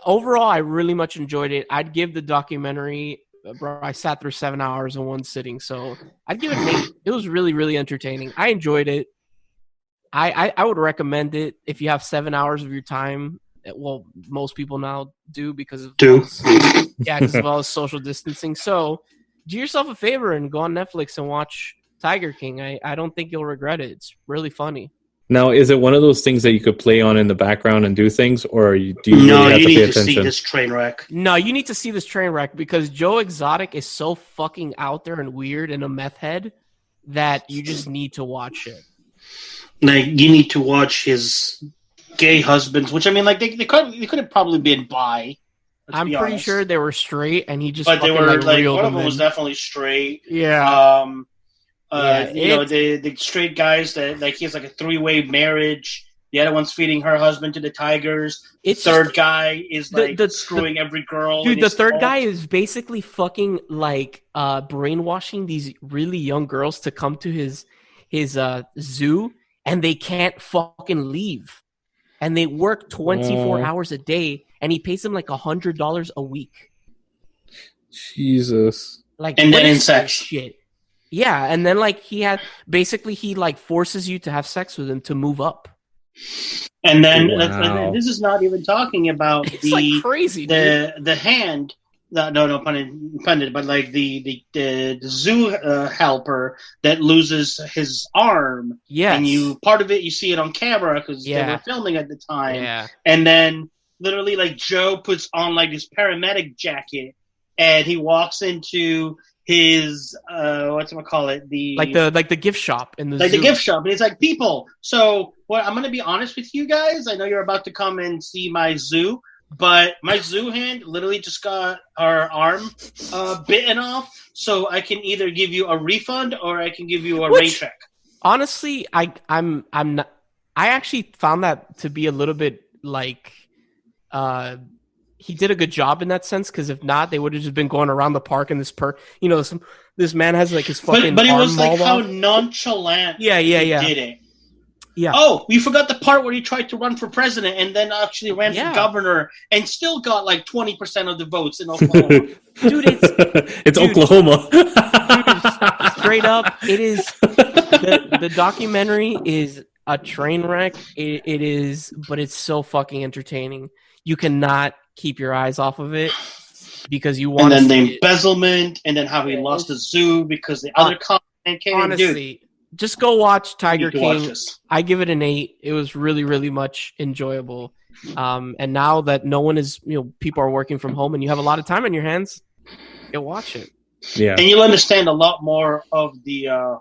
overall, I really much enjoyed it. I'd give the documentary, bro, I sat through 7 hours in one sitting, so I'd give it an 8. It was really, really entertaining. I enjoyed it. I would recommend it if you have 7 hours of your time. Well, most people now do because of because of all the social distancing. So do yourself a favor and go on Netflix and watch Tiger King. I don't think you'll regret it. It's really funny. Now, is it one of those things that you could play on in the background and do things, or do you really have to pay attention? See this train wreck. No, you need to see this train wreck because Joe Exotic is so fucking out there and weird and a meth head that you just need to watch it. Like, you need to watch his gay husbands, which I mean, like they could have probably been bi. I'm pretty sure they were straight, and he just. But they were like one of them was definitely straight. Yeah. You know, the straight guys that like he has like a 3-way marriage. The other one's feeding her husband to the tigers. The third guy is like screwing every girl. Dude, the third guy is basically fucking like brainwashing these really young girls to come to his zoo, and they can't fucking leave. and they work 24 hours a day, and he pays them like $100 a week. Jesus. Like, And what then in is sex. shit? Yeah, and then like he forces you to have sex with him to move up. And then Wow. this is not even talking about It's like crazy, dude. the hand. No pun intended, but like the zoo helper that loses his arm. Yes. And part of it you see it on camera because they Yeah. were filming at the time. Yeah. And then literally like Joe puts on like this paramedic jacket and he walks into his whatchamacallit, the gift shop in the like zoo. the gift shop, and it's like, people. So, I'm going to be honest with you guys. I know you're about to come and see my zoo, but my zoo hand literally just got our arm bitten off. So I can either give you a refund or I can give you a rain check. Honestly, I'm not. I actually found that to be a little bit like. He did a good job in that sense, because if not, they would have just been going around the park and this man has like his fucking But it arm was like mauled how off. nonchalant Yeah. he did it. Yeah. Oh, we forgot the part where he tried to run for president and then actually ran for governor and still got like 20% of the votes in Oklahoma. Dude, it's Oklahoma. Dude, straight up, it is. The documentary is a train wreck. It is, but it's so fucking entertaining. You cannot keep your eyes off of it because you want. And then the embezzlement, and then how he lost the zoo because the other content came. Honestly, just go watch Tiger King. Watch I give it an 8. It was really, really much enjoyable. And now that no one is, people are working from home and you have a lot of time on your hands, you'll watch it. Yeah, and you'll understand a lot more of the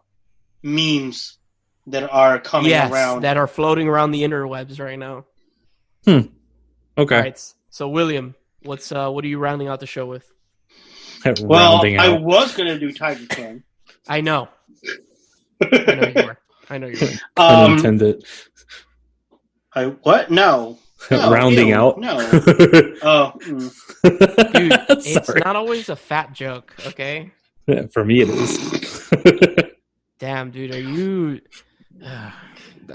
memes that are coming around, that are floating around the interwebs right now. Okay. All right. So, William, what are you rounding out the show with? Well, I was going to do Tiger King. I know. I know you were. Unintended. What? No. Rounding out. No. Dude, it's not always a fat joke, okay? Yeah, for me, it is. Damn, dude, are you?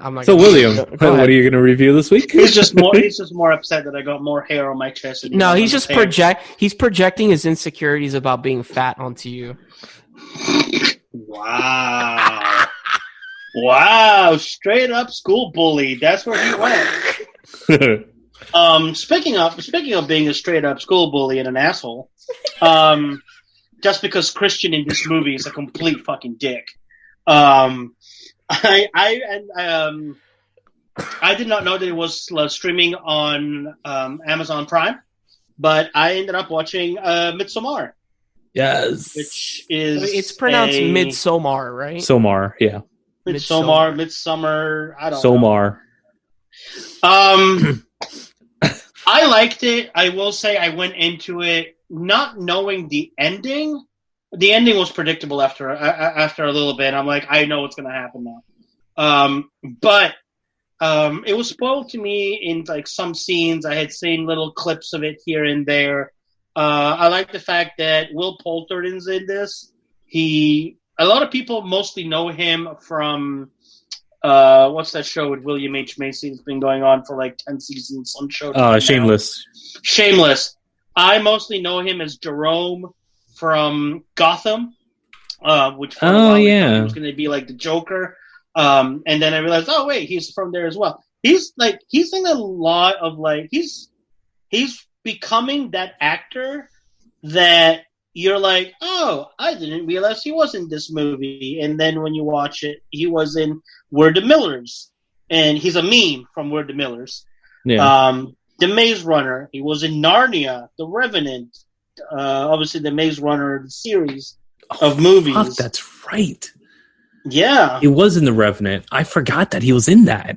I'm not. So, William, what are you going to review this week? He's just more upset that I got more hair on my chest. No, he's just He's projecting his insecurities about being fat onto you. Wow. Wow, straight up school bully. That's where he went. Speaking of being a straight up school bully and an asshole, just because Christian in this movie is a complete fucking dick. I did not know that it was streaming on Amazon Prime, but I ended up watching Midsommar. Yes, which is it's pronounced Midsommar, right? Somar, yeah. Midsommar. I don't know. I liked it. I will say I went into it not knowing the ending. The ending was predictable after a little bit. I'm like, I know what's going to happen now. But it was spoiled to me in like some scenes. I had seen little clips of it here and there. I like the fact that Will Poulter's in this. A lot of people mostly know him from what's that show with William H. Macy that's been going on for like 10 seasons on show. Shameless. Shameless. I mostly know him as Jerome from Gotham, which for a while was going to be like the Joker. And then I realized, oh wait, he's from there as well. He's in a lot of like he's becoming that actor that you're like, oh, I didn't realize he was in this movie. And then when you watch it, he was in We're the Millers, and he's a meme from We're the Millers. Yeah. The Maze Runner. He was in Narnia, The Revenant. Obviously, the Maze Runner series of movies. Fuck, that's right. Yeah. He was in The Revenant. I forgot that he was in that.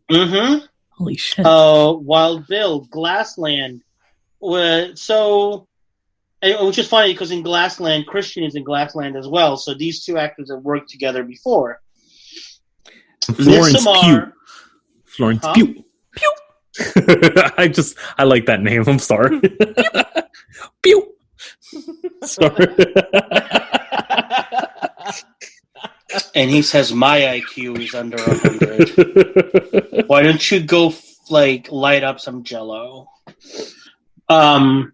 Mm-hmm. Holy shit. Wild Bill, Glassland. So, which is funny because in Glassland, Christian is in Glassland as well. So these two actors have worked together before. Florence Pugh. Florence Pugh. Pew. I like that name. I'm sorry. Pew. Sorry. And he says my IQ is under 100. Why don't you go like light up some Jello. That'll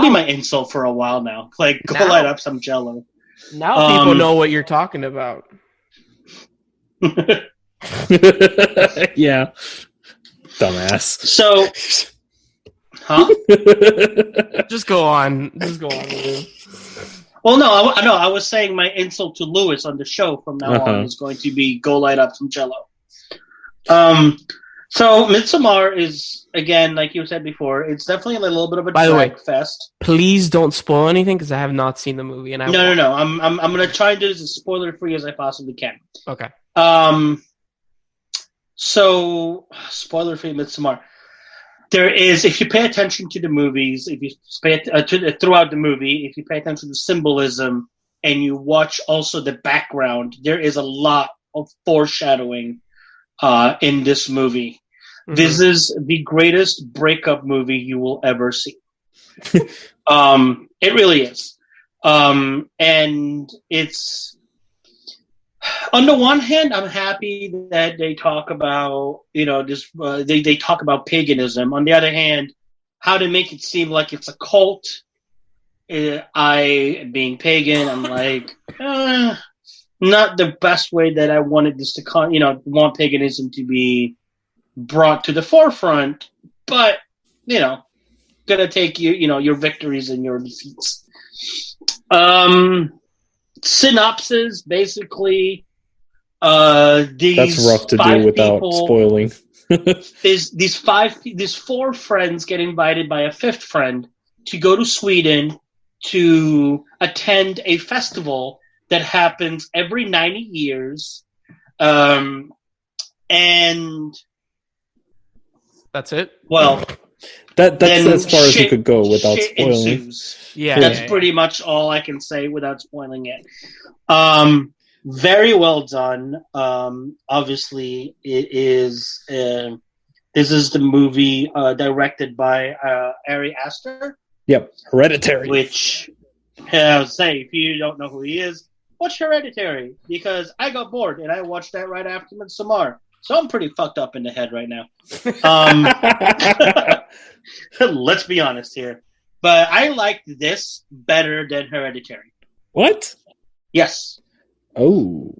be my insult for a while now. Like, go light up some Jello. Now people know what you're talking about. Yeah. Dumbass. So, huh? Just go on. Lou. Well, no, I was saying my insult to Lewis on the show from now on is going to be go light up some Jello. So Midsommar is, again, like you said before, it's definitely a little bit of a drag fest. Please don't spoil anything because I have not seen the movie. And No. I'm going to try and do this as spoiler free as I possibly can. Okay. So spoiler free Midsommar. There is, if you pay attention to the movies, if you pay throughout the movie, if you pay attention to symbolism and you watch also the background, there is a lot of foreshadowing in this movie. Mm-hmm. This is the greatest breakup movie you will ever see. It really is. And it's, on the one hand, I'm happy that they talk about, this. They talk about paganism. On the other hand, how to make it seem like it's a cult. I, being pagan, I'm like, not the best way that I wanted this to, want paganism to be brought to the forefront. But, gonna take your victories and your defeats. Synopsis, basically, that's rough to do without spoiling. these four friends get invited by a fifth friend to go to Sweden to attend a festival that happens every 90 years, and that's it. Well, that's as far as you could go without spoiling. Ensues. That's pretty much all I can say without spoiling it. Very well done. Obviously, it is. This is the movie directed by Ari Aster. Yep, Hereditary. Which, say, if you don't know who he is, watch Hereditary, because I got bored and I watched that right after Midsommar. So I'm pretty fucked up in the head right now. Let's be honest here. But I liked this better than Hereditary. What? Yes. Oh.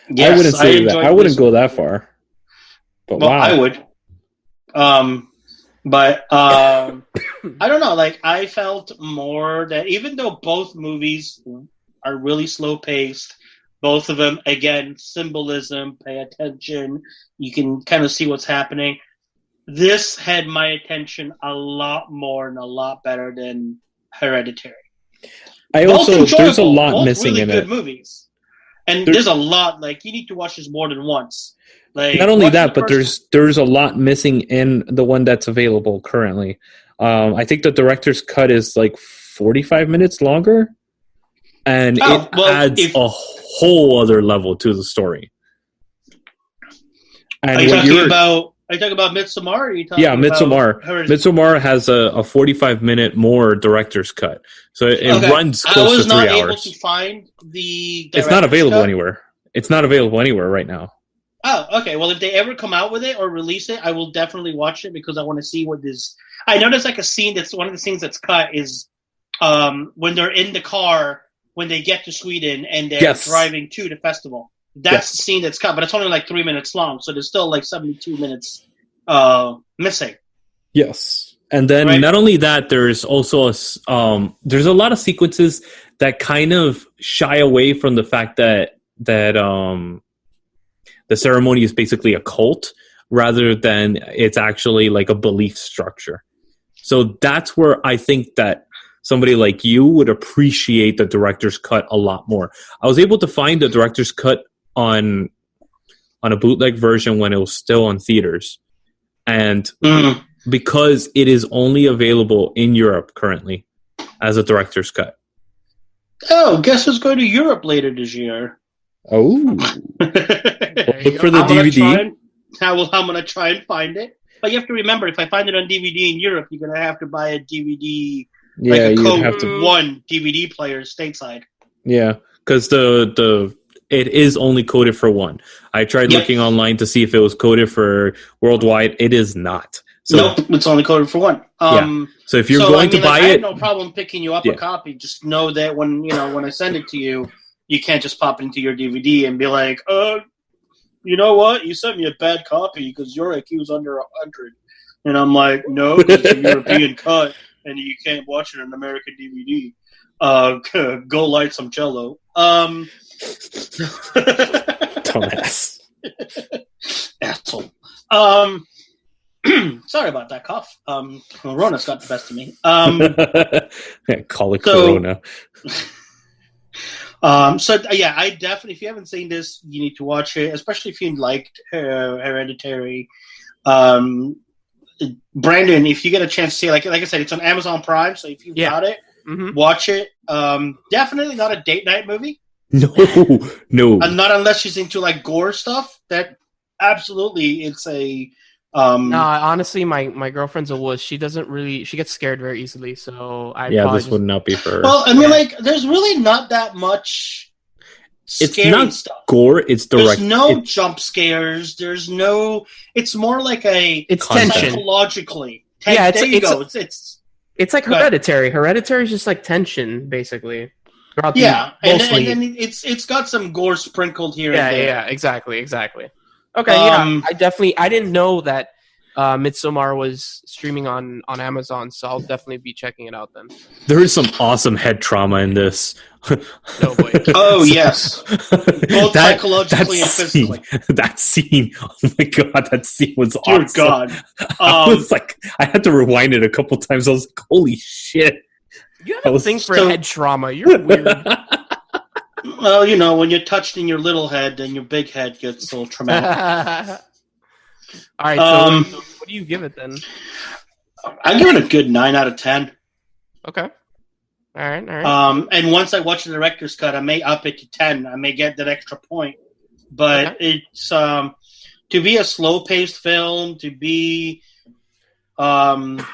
Yes, I wouldn't say that. I wouldn't go that far. But wow. I would. But I don't know. Like, I felt more that even though both movies are really slow paced, both of them, again, symbolism, pay attention, you can kind of see what's happening. This had my attention a lot more and a lot better than Hereditary. There's a lot both missing really in good it. Movies. And there's a lot, like, you need to watch this more than once. Like, not only that, but there's a lot missing in the one that's available currently. I think the director's cut is like 45 minutes longer, and it adds a whole other level to the story. And Are you talking about Midsommar? Or are you talking Midsommar. Midsommar has a 45-minute more director's cut, so it runs close to 3 hours. I was not able to find the. It's not available anywhere. It's not available anywhere right now. Oh, okay. Well, if they ever come out with it or release it, I will definitely watch it because I want to see what this. I know there's like a scene that's one of the scenes that's cut is when they're in the car when they get to Sweden and they're driving to the festival. That's the scene that's cut, but it's only like 3 minutes long, so there's still like 72 minutes missing. Yes, and then not only that, there's also there's a lot of sequences that kind of shy away from the fact that the ceremony is basically a cult rather than it's actually like a belief structure. So that's where I think that somebody like you would appreciate the director's cut a lot more. I was able to find the director's cut on a bootleg version when it was still on theaters. And because it is only available in Europe currently as a director's cut. Oh, guess who's going to Europe later this year? Oh. Look for the DVD. I'm going to try and find it. But you have to remember, if I find it on DVD in Europe, you're going to have to buy a DVD, like a Code 1 DVD player stateside. Yeah, because it is only coded for one. I tried looking online to see if it was coded for worldwide. It is not. So, nope, it's only coded for one. So if you're going to buy I have it, no problem picking you up a copy. Just know that when I send it to you, you can't just pop it into your DVD and be like, you know what? You sent me a bad copy because your IQ is under 100. And I'm like, no, it's a European cut, and you can't watch it on American DVD. Go light some Jello. dumbass. Asshole. Sorry about that cough. Corona's got the best of me. Call it Corona. I definitely, if you haven't seen this, you need to watch it, especially if you liked Hereditary. Brandon, if you get a chance to see it, like I said, it's on Amazon Prime, so if you've got it, watch it. Definitely not a date night movie. No. Not unless she's into like gore stuff. That absolutely, it's a. No, honestly, my girlfriend's a wuss. She gets scared very easily. So this would not be for her. Well, I mean, there's really not that much. It's not stuff. Gore. It's direct. There's no jump scares. There's no. It's more like it's tension psychologically. It's like Hereditary. Hereditary is just like tension, basically. And it's got some gore sprinkled here. and there. Yeah, exactly. Okay, I didn't know that Midsommar was streaming on Amazon, so I'll definitely be checking it out then. There is some awesome head trauma in this. No boy. Oh yes, both psychologically and physically. That scene, oh my god, that scene was Dear awesome. God, I was like, I had to rewind it a couple times. I was like, holy shit! You have a thing for head trauma. You're weird. Well, when you're touched in your little head, then your big head gets a little traumatic. All right, so what do you give it then? I give it a good 9 out of 10. Okay. All right. And once I watch the director's cut, I may up it to 10. I may get that extra point. But it's to be a slow-paced film, to be to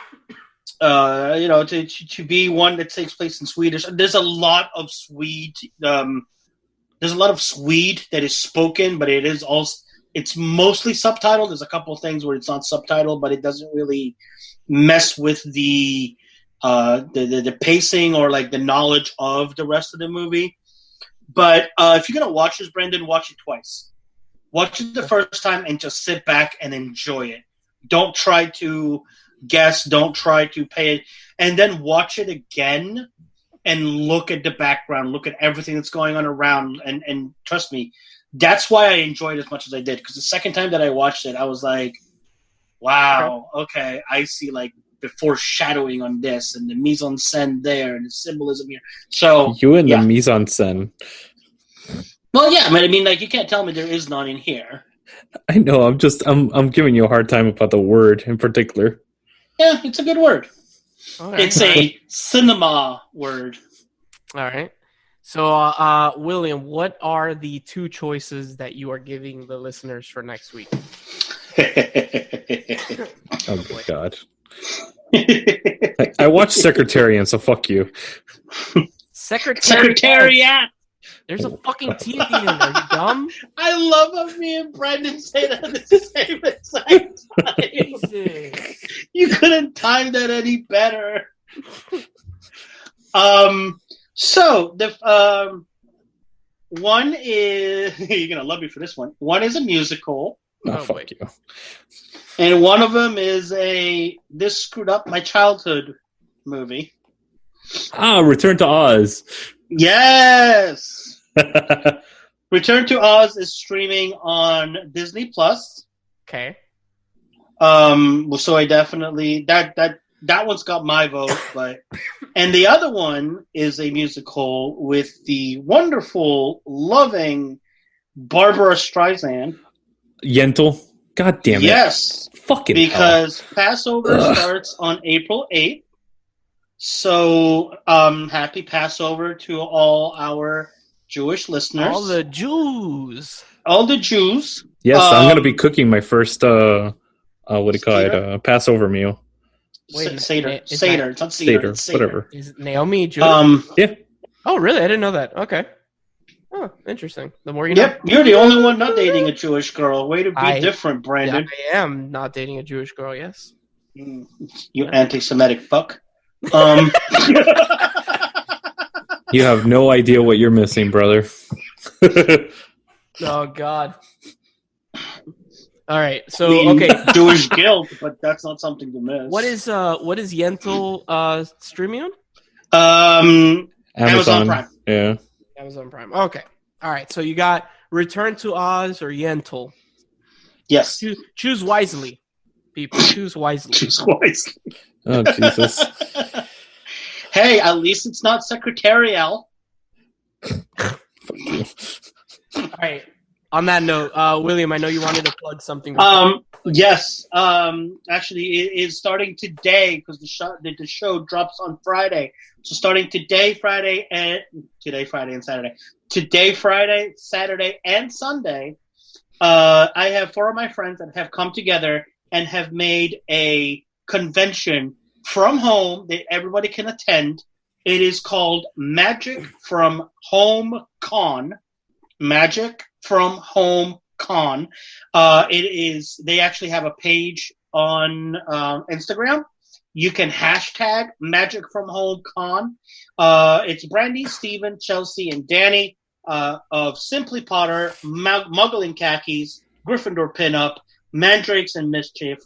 be one that takes place in Swedish. There's a lot of Swede. There's a lot of Swede that is spoken, but it's mostly subtitled. There's a couple of things where it's not subtitled, but it doesn't really mess with the pacing or like the knowledge of the rest of the movie. But if you're gonna watch this, Brendan, watch it twice. Watch it the first time and just sit back and enjoy it. Don't try to guess, don't try to pay it, and then watch it again and look at the background, look at everything that's going on around, and trust me, that's why I enjoyed it as much as I did, because the second time that I watched it, I was like, wow, okay, I see like the foreshadowing on this, and the mise-en-scène there, and the symbolism here. So you and the mise-en-scène. Well, yeah, I mean, like, you can't tell me there is none in here. I know, I'm giving you a hard time about the word in particular. Yeah, it's a good word. Okay. It's a cinema word. All right. So, William, what are the 2 choices that you are giving the listeners for next week? Oh, my God. I watched Secretariat, so fuck you. Secretariat! There's a fucking T at the end. Are you dumb? I love how me and Brandon say that at the same exact time. You couldn't time that any better. So the one is you're gonna love me for this one. One is a musical. Fuck you. And one of them is this screwed up my childhood movie. Return to Oz. Yes. Return to Oz is streaming on Disney Plus. Okay. So I definitely that one's got my vote, and the other one is a musical with the wonderful, loving Barbara Streisand. Yentl. God damn it. Yes. Fucking because Passover starts on April 8th. So happy Passover to all our Jewish listeners. All the Jews. Yes, I'm going to be cooking my first, what do you call it? Passover meal. Wait, Seder. It's not Seder. Seder. Whatever. Is Naomi Jewish? Yeah. Oh, really? I didn't know that. Okay. Oh, interesting. The more you know. Yep, you're the only one not dating a Jewish girl. Way to be different, Brandon. I am not dating a Jewish girl, yes. You anti-Semitic fuck. You have no idea what you're missing, brother. Oh God. All right, so I mean, okay, Jewish guilt, but that's not something to miss. what is Yentl streaming on? Amazon Prime. Yeah. Amazon Prime. Okay, all right. So you got Return to Oz or Yentl. Yes. Choose wisely, people. Choose wisely. Choose wisely. Oh Jesus. Hey, at least it's not secretarial. All right. On that note, William, I know you wanted to plug something. Yes. Actually, it is starting today because the show drops on Friday. So starting today, Friday, Saturday, and Sunday, I have 4 of my friends that have come together and have made a convention from home that everybody can attend. It is called Magic from Home Con. Magic from Home Con. They actually have a page on Instagram. You can hashtag Magic from Home Con. It's Brandy, Steven, Chelsea, and Danny of Simply Potter, Muggling Khakis, Gryffindor Pinup, Mandrakes and Mischief.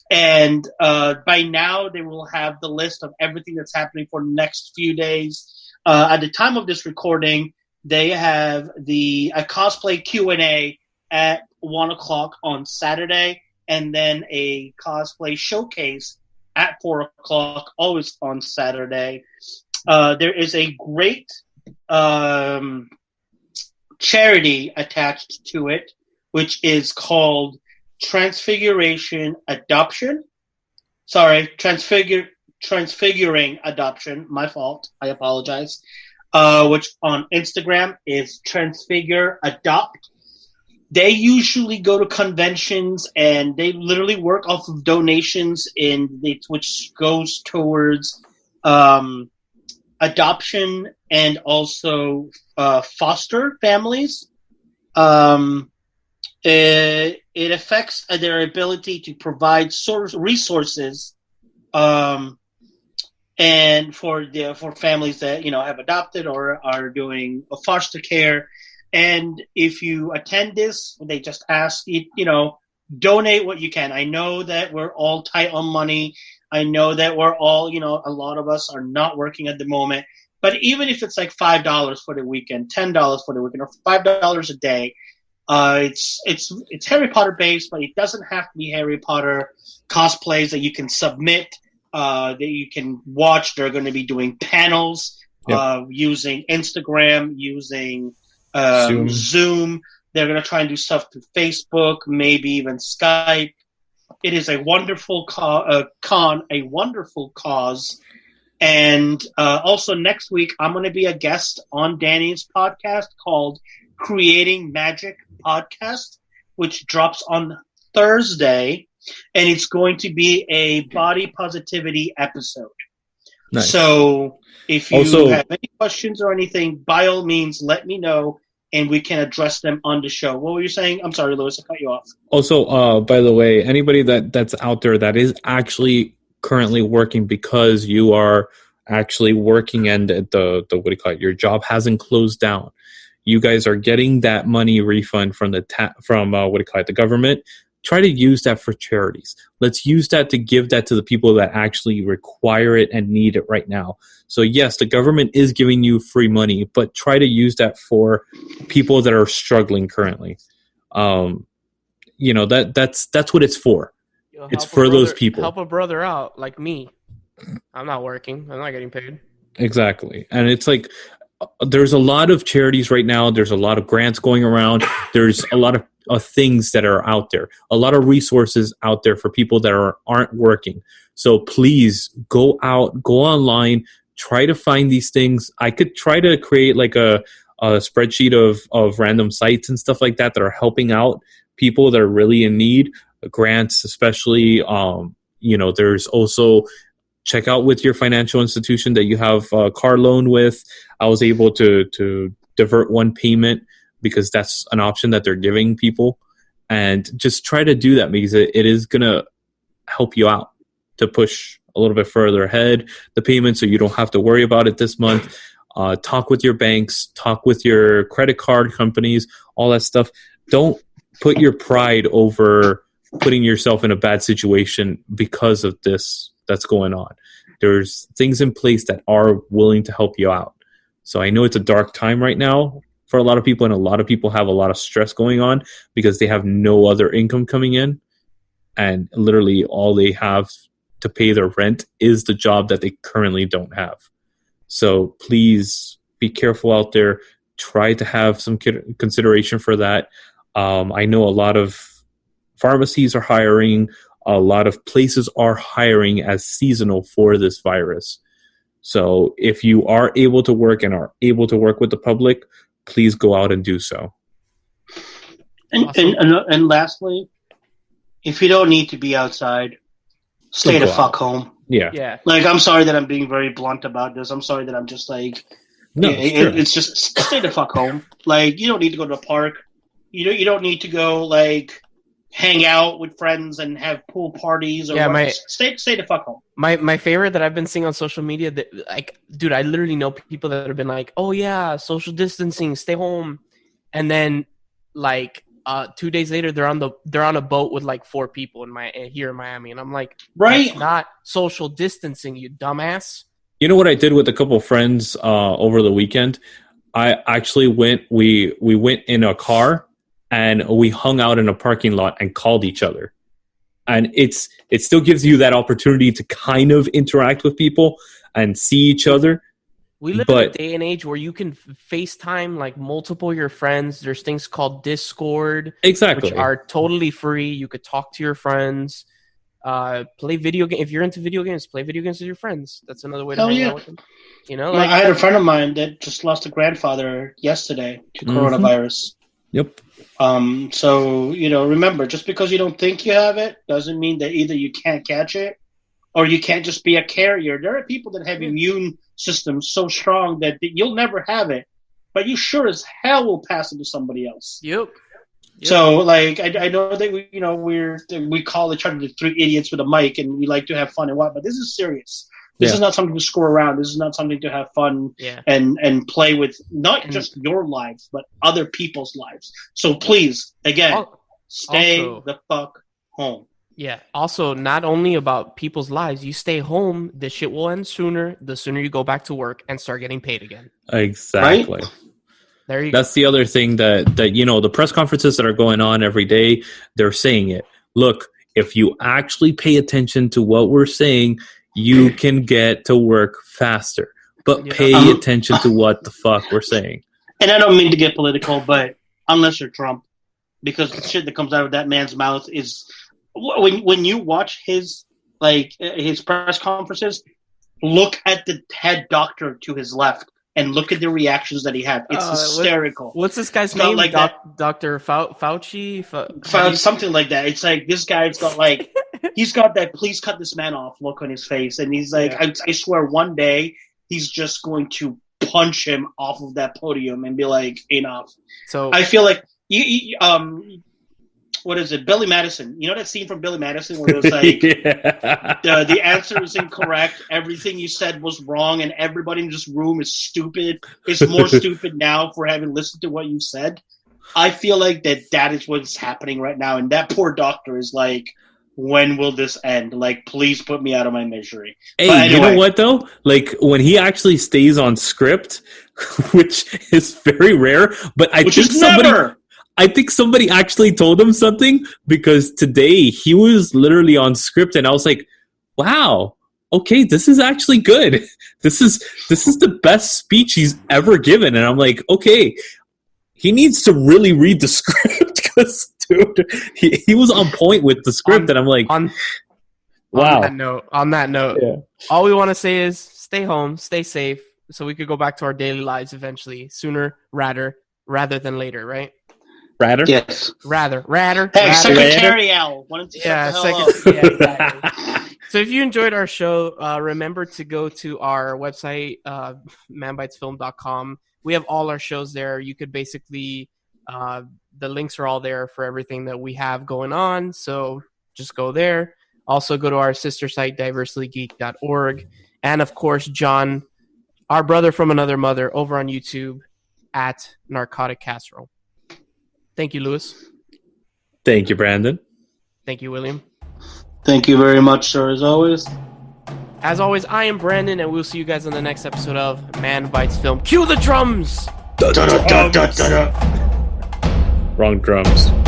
And by now, they will have the list of everything that's happening for the next few days. At the time of this recording, they have a cosplay Q&A at 1 o'clock on Saturday, and then a cosplay showcase at 4 o'clock, always on Saturday. There is a great charity attached to it, which is called Transfiguring Adoption. My fault. I apologize. Which on Instagram is Transfigure Adopt. They usually go to conventions and they literally work off of donations which goes towards adoption and also foster families. It affects their ability to provide resources and for families that have adopted or are doing a foster care. And if you attend this, they just ask you, donate what you can. I know that we're all tight on money. I know that we're all, a lot of us are not working at the moment. But even if it's like $5 for the weekend, $10 for the weekend, or $5 a day, it's Harry Potter based, but it doesn't have to be Harry Potter cosplays that you can submit, that you can watch. They're going to be doing panels, using Instagram, using Zoom. They're going to try and do stuff through Facebook, maybe even Skype. It is a wonderful a wonderful cause. And also next week, I'm going to be a guest on Danny's podcast called Creating Magic Podcast, which drops on Thursday. And it's going to be a body positivity episode. Nice. So if you have any questions or anything, by all means, let me know, and we can address them on the show. What were you saying? I'm sorry, Louis, I cut you off. Also, by the way, anybody that's out there that is actually currently working because you are actually working and your job hasn't closed down, you guys are getting that money refund from the government. Try to use that for charities. Let's use that to give that to the people that actually require it and need it right now. So yes, the government is giving you free money, but try to use that for people that are struggling currently. That's what it's for. It's for those people. Help a brother out like me. I'm not working. I'm not getting paid. Exactly. And it's like there's a lot of charities right now. There's a lot of grants going around. There's a lot of things that are out there, a lot of resources out there for people that aren't working. So please go out, go online, try to find these things. I could try to create like a spreadsheet of random sites and stuff like that are helping out people that are really in need, grants especially. There's also check out with your financial institution that you have a car loan with. I was able to divert one payment because that's an option that they're giving people, and just try to do that because it is going to help you out. to push a little bit further ahead the payment so you don't have to worry about it this month. Talk with your banks, talk with your credit card companies, all that stuff. Don't put your pride over putting yourself in a bad situation because of this that's going on. There's things in place that are willing to help you out. So I know it's a dark time right now for a lot of people, and a lot of people have a lot of stress going on because they have no other income coming in, and literally all they have to pay their rent is the job that they currently don't have. So please be careful out there. Try to have some consideration for that. I know a lot of pharmacies are hiring. A lot of places are hiring as seasonal for this virus. So if you are able to work and are able to work with the public, please go out and do so. And lastly, if you don't need to be outside, stay the fuck home. Yeah. Like, I'm sorry that I'm being very blunt about this. I'm sorry that I'm just like, no, it's just stay the fuck home. Like, you don't need to go to the park. You don't need to go like hang out with friends and have pool parties or stay the fuck home. My favorite that I've been seeing on social media, that like, dude, I literally know people that have been like, oh yeah, social distancing, stay home, and then like 2 days later they're on a boat with like 4 people here in Miami, and I'm like, right, that's not social distancing, you dumbass. You know what I did with a couple of friends over the weekend? I actually we went in a car and we hung out in a parking lot and called each other. And it still gives you that opportunity to kind of interact with people and see each other. We live in a day and age where you can FaceTime like multiple of your friends. There's things called Discord, exactly, which are totally free. You could talk to your friends, play video games. If you're into video games, play video games with your friends. That's another way to hang out with them. You know, I had a friend of mine that just lost a grandfather yesterday to coronavirus. Yep. So, remember, just because you don't think you have it doesn't mean that either you can't catch it or you can't just be a carrier. There are people that have immune systems so strong that you'll never have it, but you sure as hell will pass it to somebody else. Yep. So, like, I know that we call each other the 3 idiots with a mic and we like to have fun and what, but this is serious. This is not something to screw around. This is not something to have fun and play with, not just your lives, but other people's lives. So please, again, stay the fuck home. Yeah. Also, not only about people's lives, you stay home, this shit will end sooner. The sooner you go back to work and start getting paid again. Exactly. Right? There you go. That's the other thing that the press conferences that are going on every day, they're saying it. Look, if you actually pay attention to what we're saying, you can get to work faster, but pay attention to what the fuck we're saying. And I don't mean to get political, but unless you're Trump, because the shit that comes out of that man's mouth is when you watch his press conferences, look at the head doctor to his left and look at the reactions that he had. It's hysterical. What's this guy's name? Like Dr. Fauci? Something like that. It's like this guy's got like he's got that please cut this man off look on his face, and he's like, I swear one day he's just going to punch him off of that podium and be like, enough. So I feel like what is it, Billy Madison? You know that scene from Billy Madison where it was like the answer is incorrect, everything you said was wrong, and everybody in this room is stupid. It's more stupid now for having listened to what you said. I feel like that is what's happening right now, and that poor doctor is like, when will this end? Like, please put me out of my misery. Hey, anyway, you know what, though? Like, when he actually stays on script, which is very rare, but I think somebody actually told him something, because today he was literally on script, and I was like, wow, okay, this is actually good. This is the best speech he's ever given. And I'm like, okay, he needs to really read the script, because dude, he was on point with the script, and I'm like, wow. On that note, all we want to say is stay home, stay safe, so we could go back to our daily lives eventually, sooner rather than later, right? Rather? Yes. Rather. Hey, Secretarial. Exactly. So if you enjoyed our show, remember to go to our website, manbitesfilm.com. We have all our shows there. You could basically, the links are all there for everything that we have going on. So just go there. Also, go to our sister site, diversitygeek.org. And, of course, John, our brother from another mother, over on YouTube at Narcotic Casserole. Thank you, Lewis. Thank you, Brandon. Thank you, William. Thank you very much, sir, as always. As always, I am Brandon, and we'll see you guys on the next episode of Manbitesfilm. Cue the drums! Wrong drums.